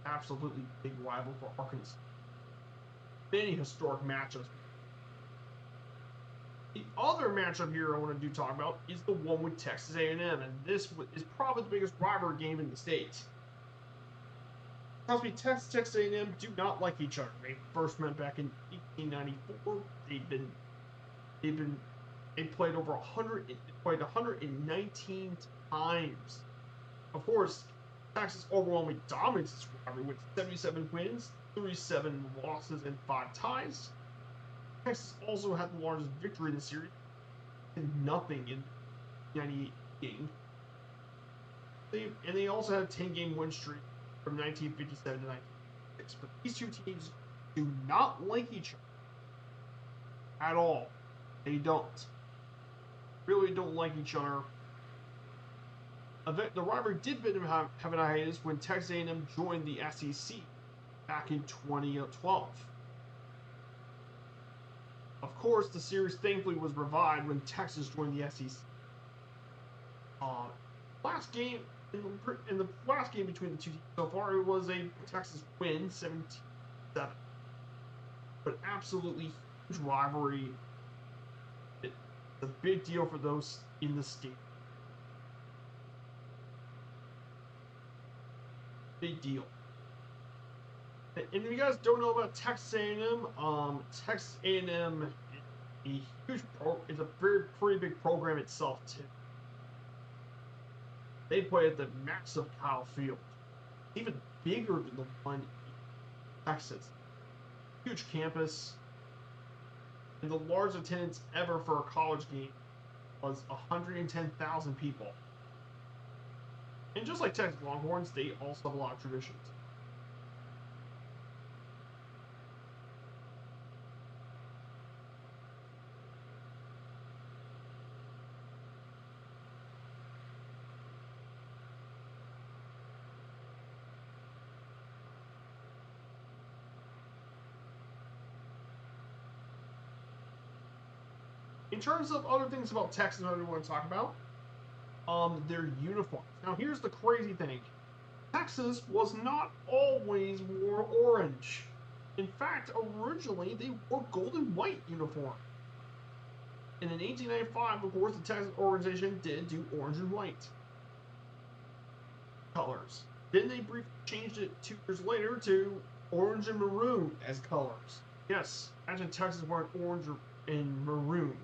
Speaker 1: absolutely big rival for Arkansas. Many historic matchups. The other matchup here I want to talk about is the one with Texas A&M, and this is probably the biggest rivalry game in the state. Trust me, Texas A&M do not like each other. They first met back in 1894. They've been they played over 100 played 119 times. Of course, Texas overwhelmingly dominates this rivalry with 77 wins, 37 losses, and 5 ties. Texas also had the largest victory in the series, and nothing in the 98 game. They also had a 10-game win streak from 1957 to 1956. But these two teams do not like each other at all. They don't. Really don't like each other. The rivalry did have an hiatus when Texas A&M joined the SEC back in 2012. Of course, the series thankfully was revived when Texas joined the SEC. Last game in the last game between the two teams so far, it was a Texas win, 17-7. But absolutely huge rivalry. It's a big deal for those in the state. Big deal. And if you guys don't know about Texas A&M, Texas A&M is a pretty big program itself too. They play at the massive Kyle Field, even bigger than the one in Texas. Huge campus, and the largest attendance ever for a college game was 110,000 people. And just like Texas Longhorns, they also have a lot of traditions. In terms of other things about Texas that we want to talk about, their uniforms. Now, here's the crazy thing. Texas was not always wore orange. In fact, originally, they wore gold and white uniform. And in 1895, of course, the Texas organization did do orange and white colors. Then they briefly changed it 2 years later to orange and maroon as colors. Yes, imagine Texas wearing orange and maroon.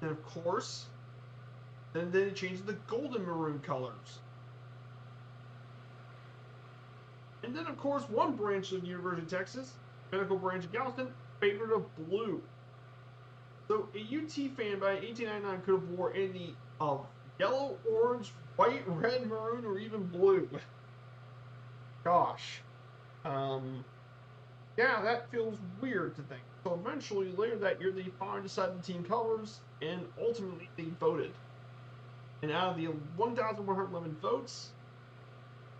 Speaker 1: And of course, then they changed the golden maroon colors. And then, of course, one branch of the University of Texas, medical branch of Galveston, favored of blue. So a UT fan by 1899 could have wore any of yellow, orange, white, red, maroon, or even blue. Gosh. Yeah, that feels weird to think. So eventually, later that year, they finally decided the team colors, and ultimately they voted. And out of the 1,111 votes,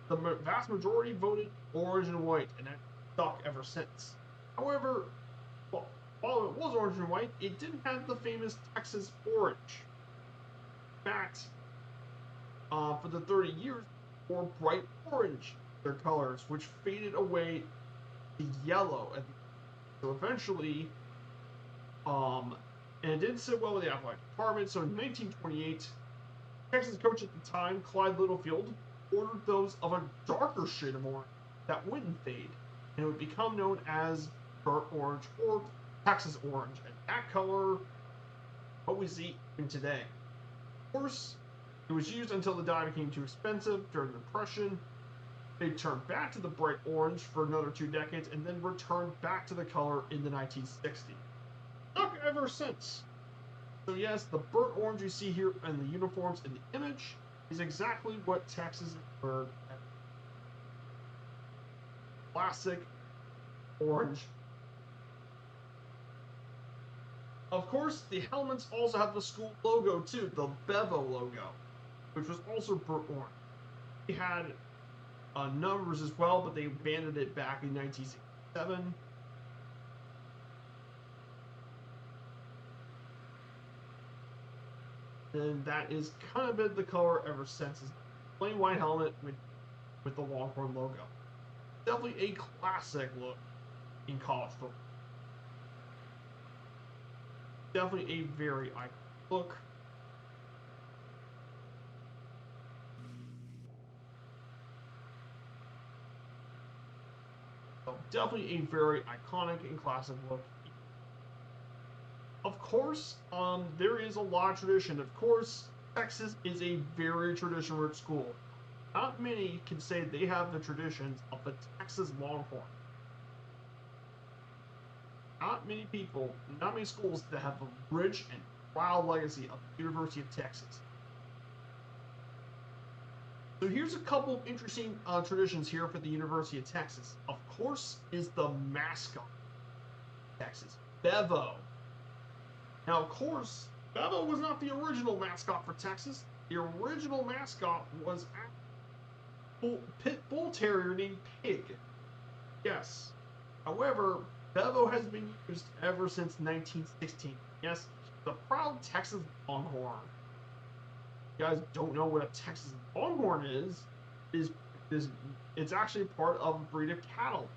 Speaker 1: the vast majority voted orange and white, and that stuck ever since. However, while it was orange and white, it didn't have the famous Texas orange. In fact, for the 30 years, wore bright orange their colors, which faded away to yellow. So eventually, and it didn't sit well with the athletic department. So in 1928, Texas coach at the time, Clyde Littlefield, ordered those of a darker shade of orange that wouldn't fade, and it would become known as burnt orange or Texas orange. And that color, what we see even today. Of course, it was used until the dye became too expensive during the Depression. They turned back to the bright orange for another 2 decades, and then returned back to the color in the 1960s. Stuck ever since. So yes, the burnt orange you see here in the uniforms in the image is exactly what Texas is wearing. Classic orange. Of course, the helmets also have the school logo too, the Bevo logo, which was also burnt orange. They had numbers as well, but they abandoned it back in 1967. And that is kind of been the color ever since. It's plain white helmet with the Longhorn logo. Definitely a classic look in college football. Definitely a very iconic look. So definitely a very iconic and classic look. Of course, there is a lot of tradition. Of course, Texas is a very tradition-rich school. Not many can say they have the traditions of the Texas Longhorn. Not many people, not many schools that have the rich and proud legacy of the University of Texas. So here's a couple of interesting traditions here for the University of Texas. Of course, is the mascot of Texas, Bevo. Now, of course, Bevo was not the original mascot for Texas. The original mascot was a pit bull terrier named Pig. Yes. However, Bevo has been used ever since 1916. Yes, the proud Texas Longhorn. If you guys don't know what a Texas Longhorn is it's actually part of a breed of cattle,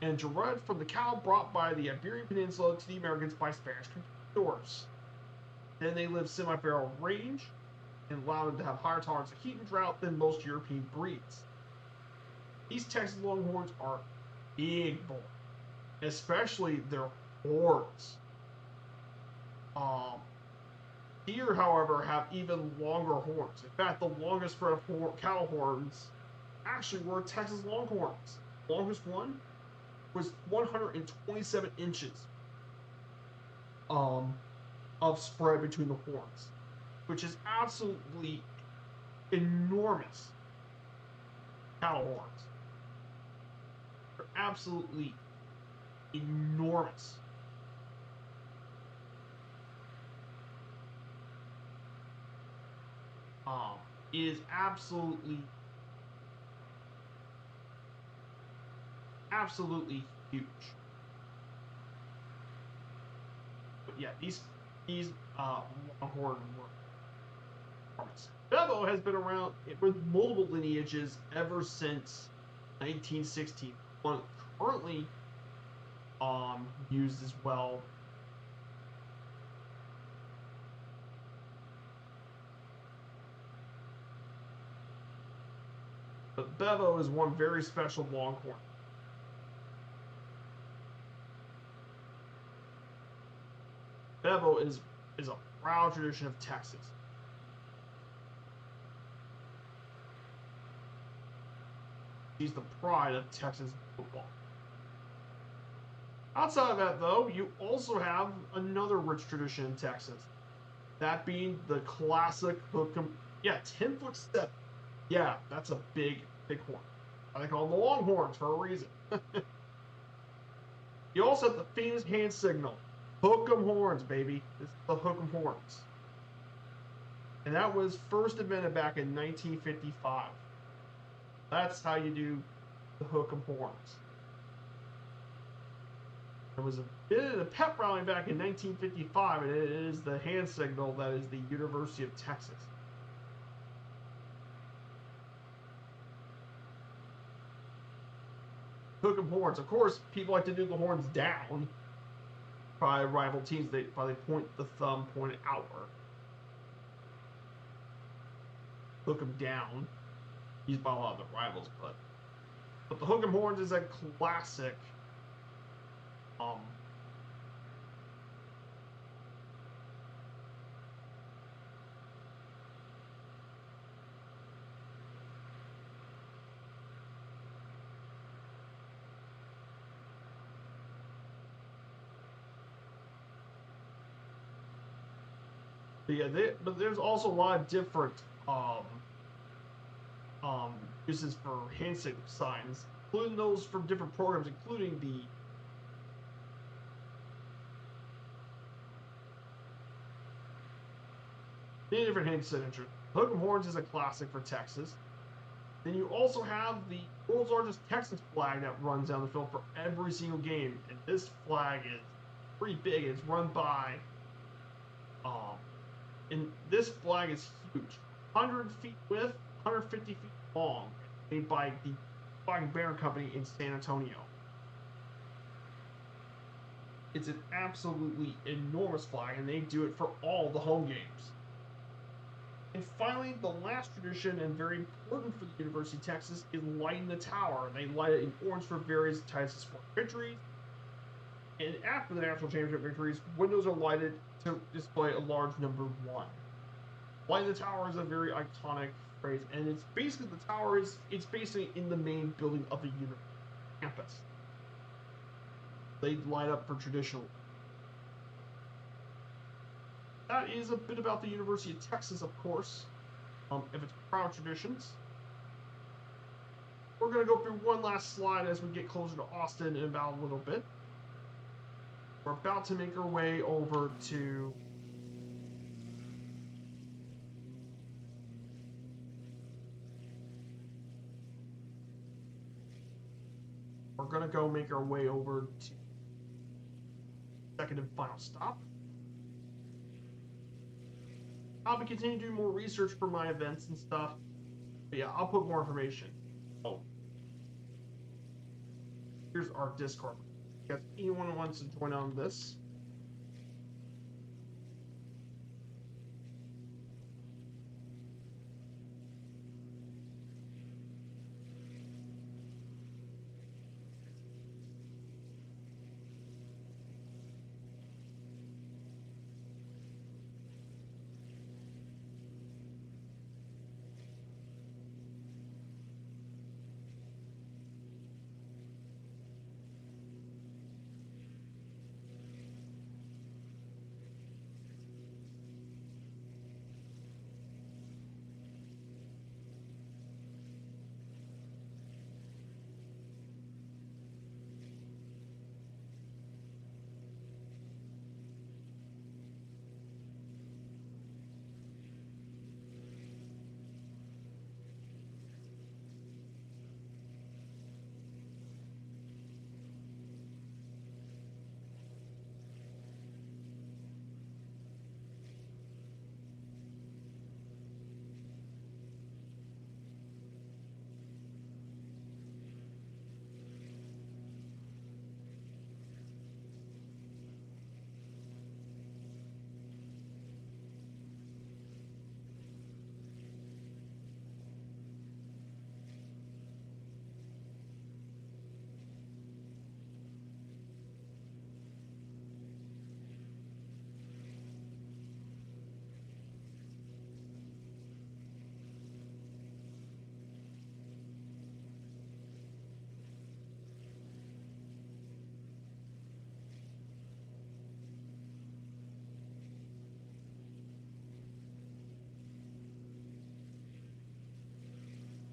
Speaker 1: and derived from the cattle brought by the Iberian Peninsula to the Americans by Spanish conquistadors. Then they live semi-feral range and allow them to have higher tolerance of heat and drought than most European breeds. These Texas Longhorns are big boys, especially their horns. Deer, however, have even longer horns. In fact, the longest spread of cattle horns actually were Texas Longhorns. The longest one was 127 inches of spread between the horns, which is absolutely enormous. Cattle horns. They're absolutely enormous. Is absolutely huge. But yeah, these Longhorn were enormous. Bevo has been around with multiple lineages ever since 1916. One currently used as well. But Bevo is one very special Longhorn. Bevo is a proud tradition of Texas. He's the pride of Texas football. Outside of that, though, you also have another rich tradition in Texas. That being the classic hook'em. Yeah, 10-foot step. Yeah, that's a big horn. They call them the Longhorns for a reason. You also have the famous hand signal. Hook'em horns, baby. This is the hook'em horns. And that was first invented back in 1955. That's how you do the hook'em horns. There was a bit of a pep rally back in 1955, and it is the hand signal that is the University of Texas. Hook'em horns. Of course, people like to do the horns down. By rival teams, they probably point the thumb pointed outward. Hook'em down. Used by a lot of the rivals, but the hook'em horns is a classic. But yeah, but there's also a lot of different uses for hand signal signs, including those from different programs, including the many different hand signatures. Hook'em horns is a classic for Texas. Then you also have the world's largest Texas flag that runs down the field for every single game, and this flag is pretty big. It's run by and this flag is huge, 100 feet width, 150 feet long, made by the Flag and Banner Company in San Antonio. It's an absolutely enormous flag, and they do it for all the home games. And finally, the last tradition, and very important for the University of Texas, is lighting the tower. They light it in orange for various types of sport victories. And after the national championship victories, windows are lighted to display a large number one. Lighting the tower is a very iconic phrase, and it's basically the tower is it's basically in the main building of the university campus. They light up for traditional. That is a bit about the University of Texas, of course. If it's proud traditions. We're going to go through one last slide as we get closer to Austin in about a little bit. We're about to make our way over to we're going to go make our way over to second and final stop. I'll be continuing to do more research for my events and stuff. But yeah, I'll put more information. Oh. Here's our Discord. If anyone wants to join on this.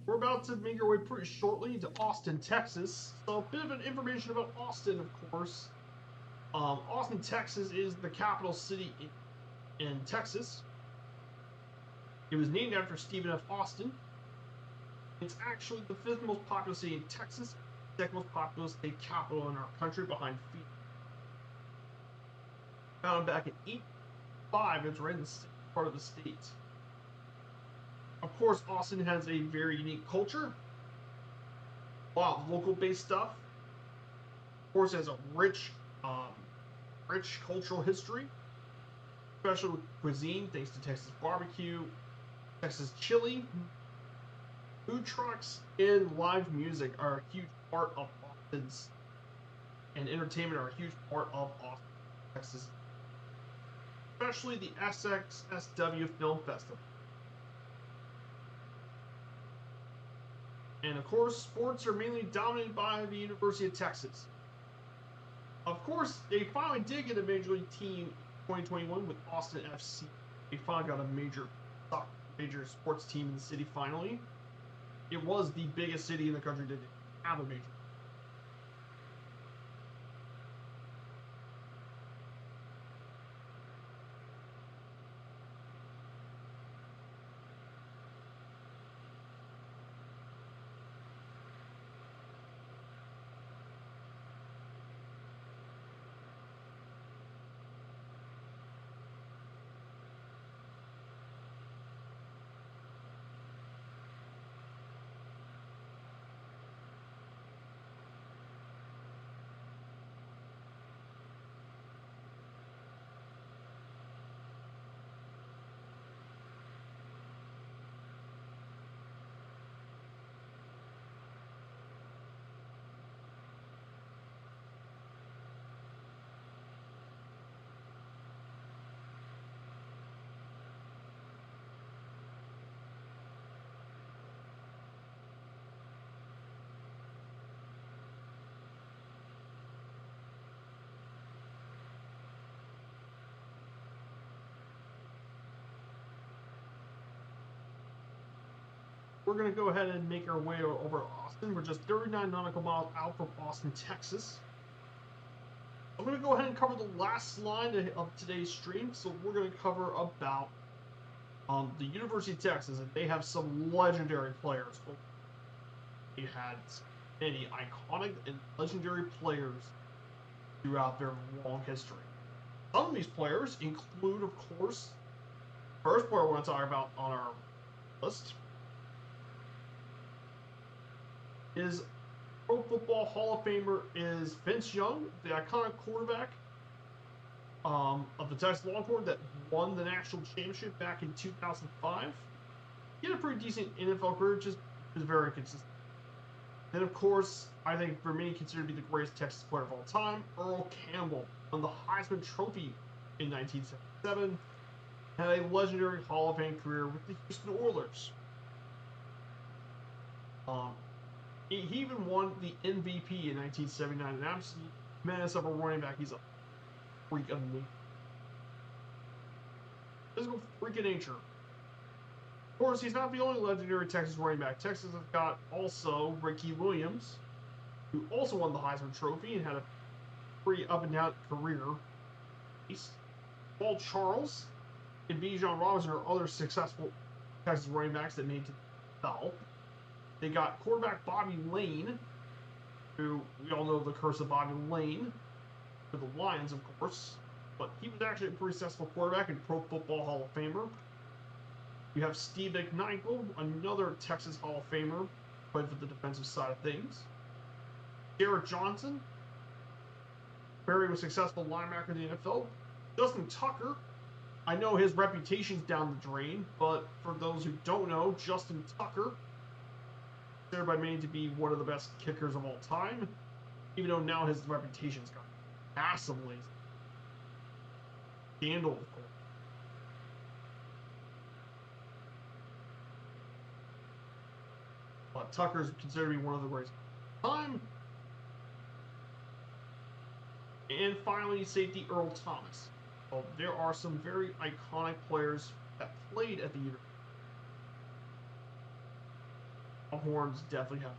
Speaker 1: We're about to make our way pretty shortly to Austin, Texas. So a bit of information about Austin, of course. Austin, Texas is the capital city in Texas. It was named after Stephen F. Austin. It's actually the fifth most populous city in Texas, second most populous state capital in our country behind Phoenix. Founded back in 1805, it's right in the part of the state. Of course, Austin has a very unique culture. A lot of local-based stuff. Of course, it has a rich cultural history, especially with cuisine, thanks to Texas barbecue, Texas chili. Food trucks and live music are a huge part of Austin's, and entertainment are a huge part of Austin, Texas. Especially the SXSW Film Festival. And of course, sports are mainly dominated by the University of Texas. Of course, they finally did get a major league team in 2021 with Austin FC. They finally got a major sports team in the city finally. It was the biggest city in the country that didn't have a major. we're going to go ahead and make our way over to Austin. We're just 39 nautical miles out from Austin, Texas. I'm going to go ahead and cover the last slide of today's stream. So we're going to cover about the University of Texas, and they have some legendary players. They had many iconic and legendary players throughout their long history. Some of these players include, of course, first player I want to talk about on our list is Pro Football Hall of Famer is Vince Young, the iconic quarterback of the Texas Longhorns that won the national championship back in 2005. He had a pretty decent NFL career, just was very inconsistent. Then, of course, I think for many considered to be the greatest Texas player of all time, Earl Campbell won the Heisman Trophy in 1977, had a legendary Hall of Fame career with the Houston Oilers. He even won the MVP in 1979, an absolute menace of a running back. He's a freak of nature. Physical freak of nature. Of course, he's not the only legendary Texas running back. Texas has got also Ricky Williams, who also won the Heisman Trophy and had a pretty up and down career. Paul Charles and Bijan Robinson are other successful Texas running backs that made it to the NFL. They got quarterback Bobby Lane, who we all know the curse of Bobby Lane for the Lions, of course, but he was actually a pretty successful quarterback and Pro Football Hall of Famer. You have Steve McNichol, another Texas Hall of Famer, played for the defensive side of things. Garrett Johnson, very successful linebacker in the NFL. Justin Tucker, I know his reputation's down the drain, but for those who don't know, Justin Tucker, considered by many to be one of the best kickers of all time, even though now his reputation's gone massively scandal, of course. But Tucker's considered to be one of the greatest of all time. And finally, safety Earl Thomas. Well, there are some very iconic players that played at the University. Longhorns definitely have.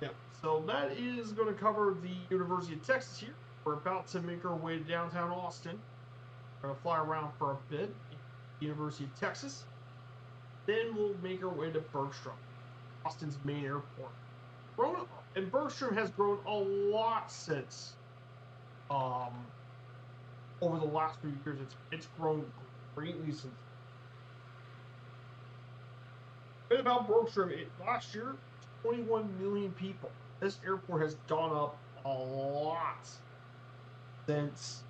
Speaker 1: Yeah, so that is going to cover the University of Texas here. We're about to make our way to downtown Austin. We're going to fly around for a bit, University of Texas. Then we'll make our way to Bergstrom, Austin's main airport. And Bergstrom has grown a lot since over the last few years. It's grown greatly since. A bit about Bergstrom, last year, 21 million people. This airport has gone up a lot since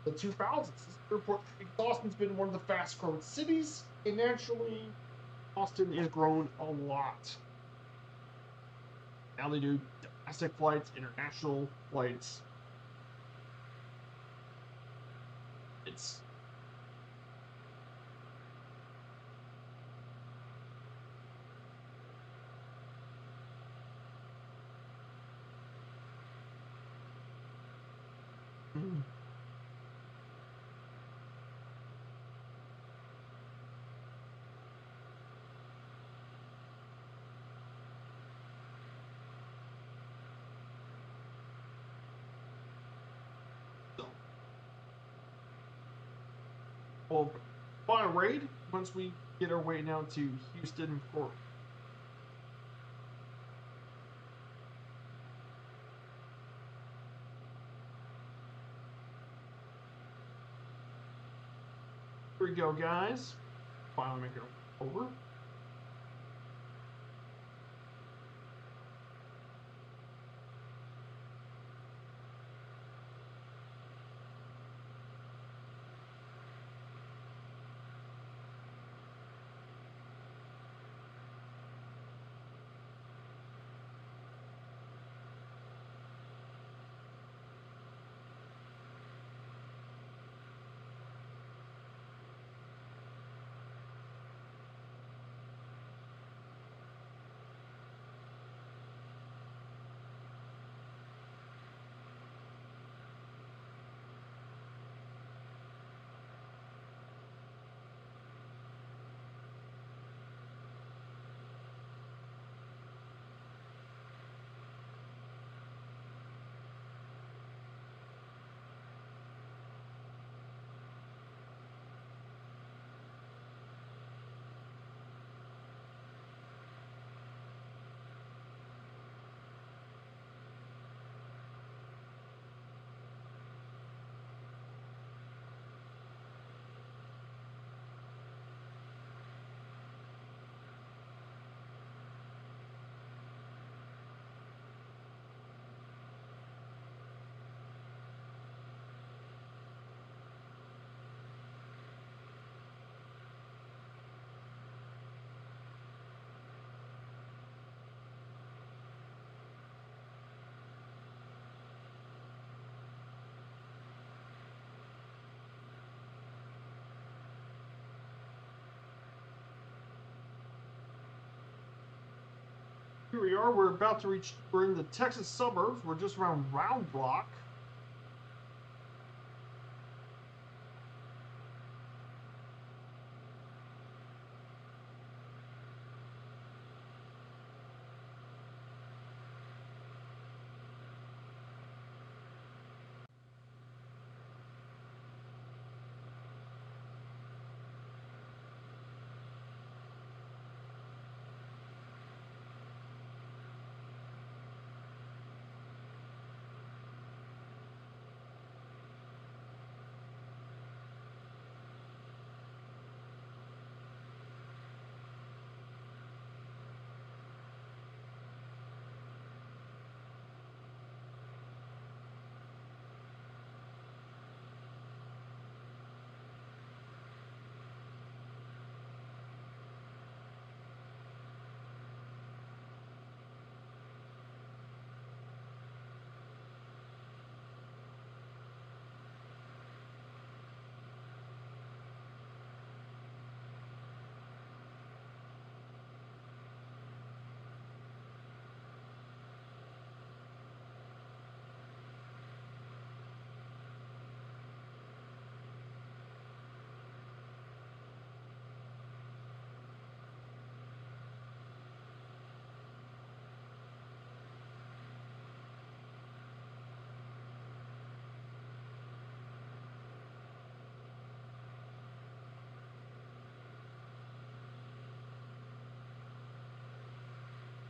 Speaker 1: the 2000s. This airport, Austin's been one of the fast growing cities, and naturally, Austin has grown a lot. Now they do domestic flights, international flights. It's well, on a raid once we get our way down to Houston for. Here we go, guys. Finally make it over. Here we are. We're about to reach. We're in the Texas suburbs. We're just around Round Block.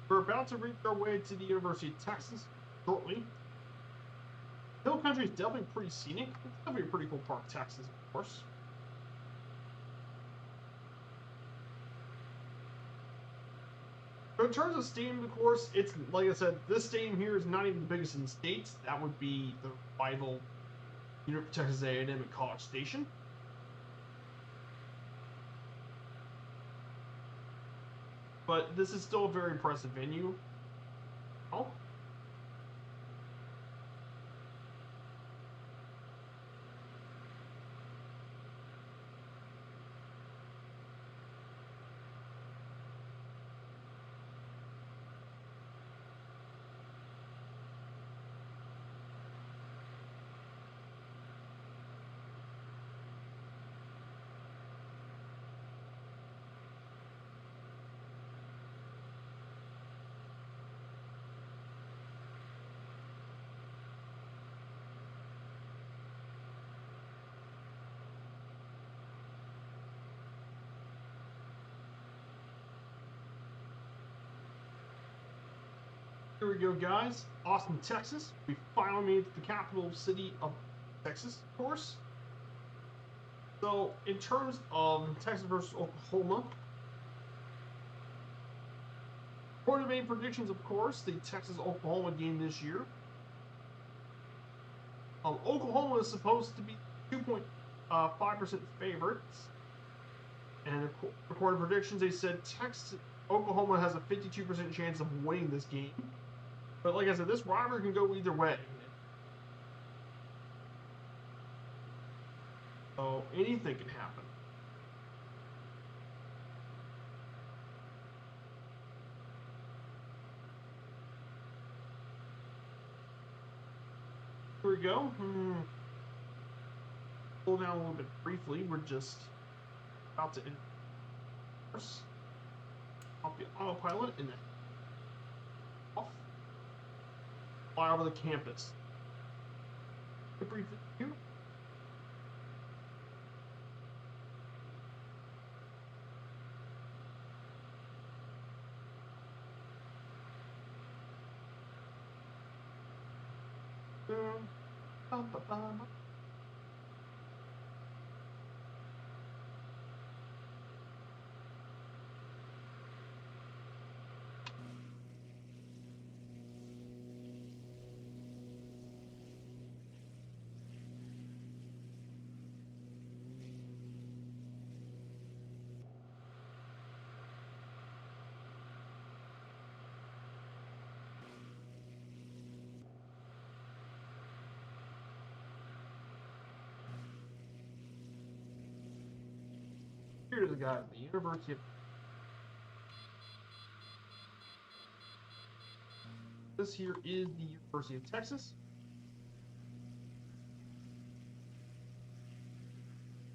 Speaker 1: We're about to reach our way to the University of Texas shortly. Hill Country is definitely pretty scenic. It's definitely a pretty cool park, Texas, of course. But in terms of stadium, of course, it's like I said, this stadium here is not even the biggest in the states. That would be the rival Texas A&M at College Station. But this is still a very impressive venue. Oh. Here we go, guys. Austin, Texas. We finally made it to the capital city of Texas, of course. So, in terms of Texas versus Oklahoma, for the main predictions, of course, the Texas-Oklahoma game this year. Oklahoma is supposed to be 2.5% favorites. And according to predictions, they said Oklahoma has a 52% chance of winning this game. But like I said, this rivalry can go either way. So anything can happen. Here we go. Slow down a little bit briefly. We're just about to course. I'll be autopilot and then off. Fly over the campus. A brief view. Bum, bum, bum. Here's a guy at the University of This here is the University of Texas.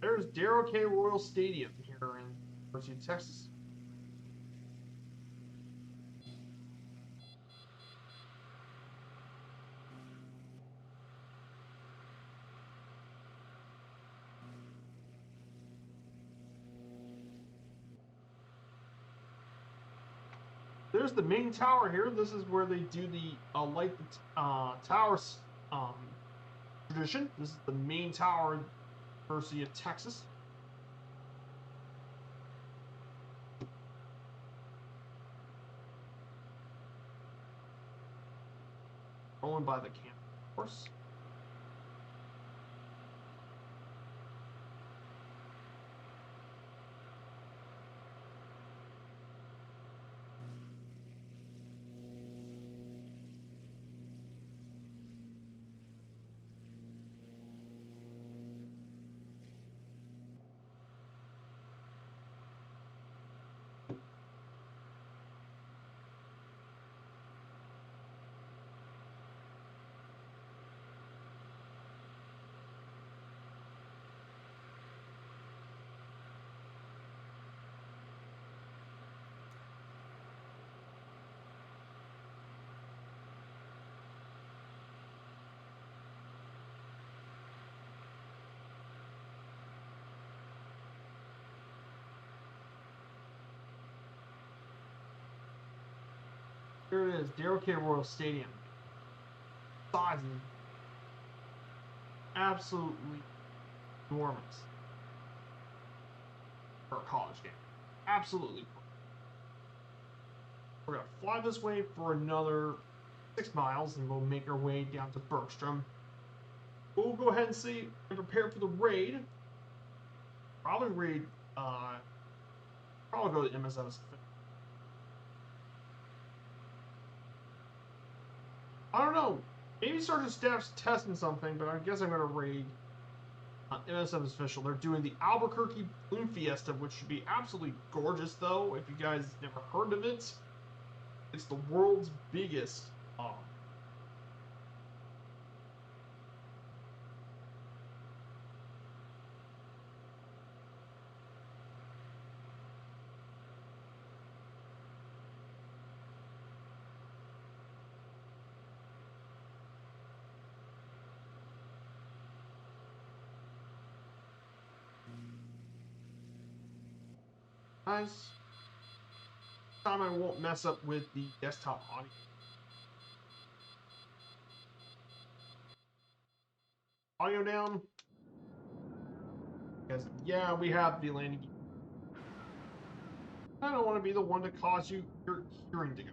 Speaker 1: There's Darrell K. Royal Stadium here in the University of Texas. There's the main tower here. This is where they do the light the towers tradition. This is the main tower, University of Texas. Owned by the campus, of course. Here it is, Darrell K. Royal Stadium. Size is absolutely enormous for a college game. Absolutely. We're gonna fly this way for another 6 miles, and we'll make our way down to Bergstrom. We'll go ahead and see and prepare for the raid. Probably raid. Probably go to MSF's. I don't know. Maybe Sergeant Staff's testing something, but I guess I'm going to raid MSF's official. They're doing the Albuquerque Balloon Fiesta, which should be absolutely gorgeous, though. If you guys never heard of it, it's the world's biggest. Guys, this time I won't mess up with the desktop audio. Audio down. Because, yeah, we have the landing. I don't want to be the one to cause your hearing to go.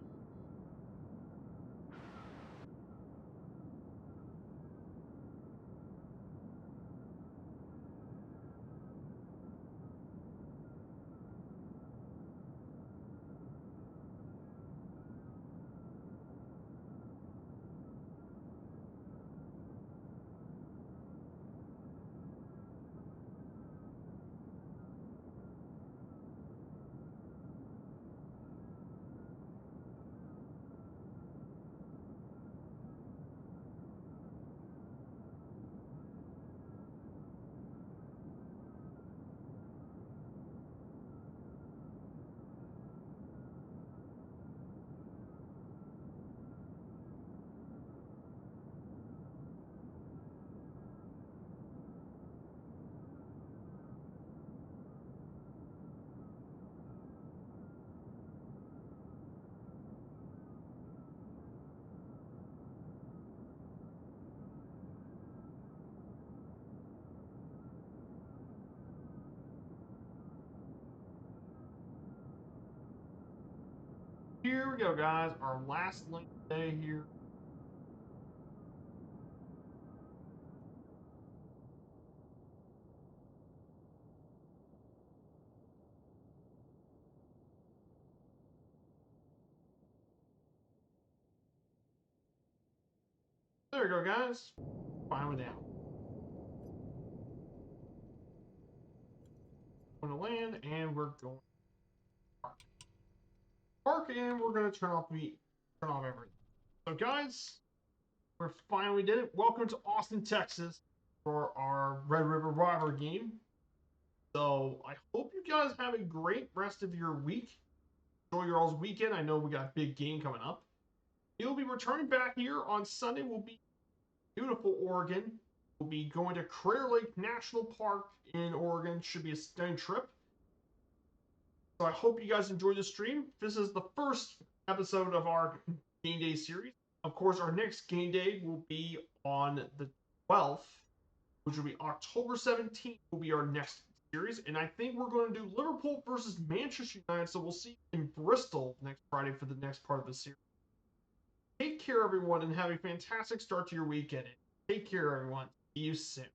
Speaker 1: Here we go, guys. Our last link day here. There we go, guys. Finally down. Going to land, and we're going to park. And we're going to turn off everything. So, guys, we're finally did it. Welcome to Austin, Texas for our Red River Rivalry game. So, I hope you guys have a great rest of your week. Enjoy your all's weekend. I know we got a big game coming up. We'll be returning back here on Sunday. We'll be in beautiful Oregon. We'll be going to Crater Lake National Park in Oregon. Should be a stunning trip. So I hope you guys enjoy the stream. This is the first episode of our Game Day series. Of course, our next Game Day will be on the 12th, which will be October 17th, will be our next series. And I think we're going to do Liverpool versus Manchester United. So we'll see you in Bristol next Friday for the next part of the series. Take care, everyone, and have a fantastic start to your weekend. Take care, everyone. See you soon.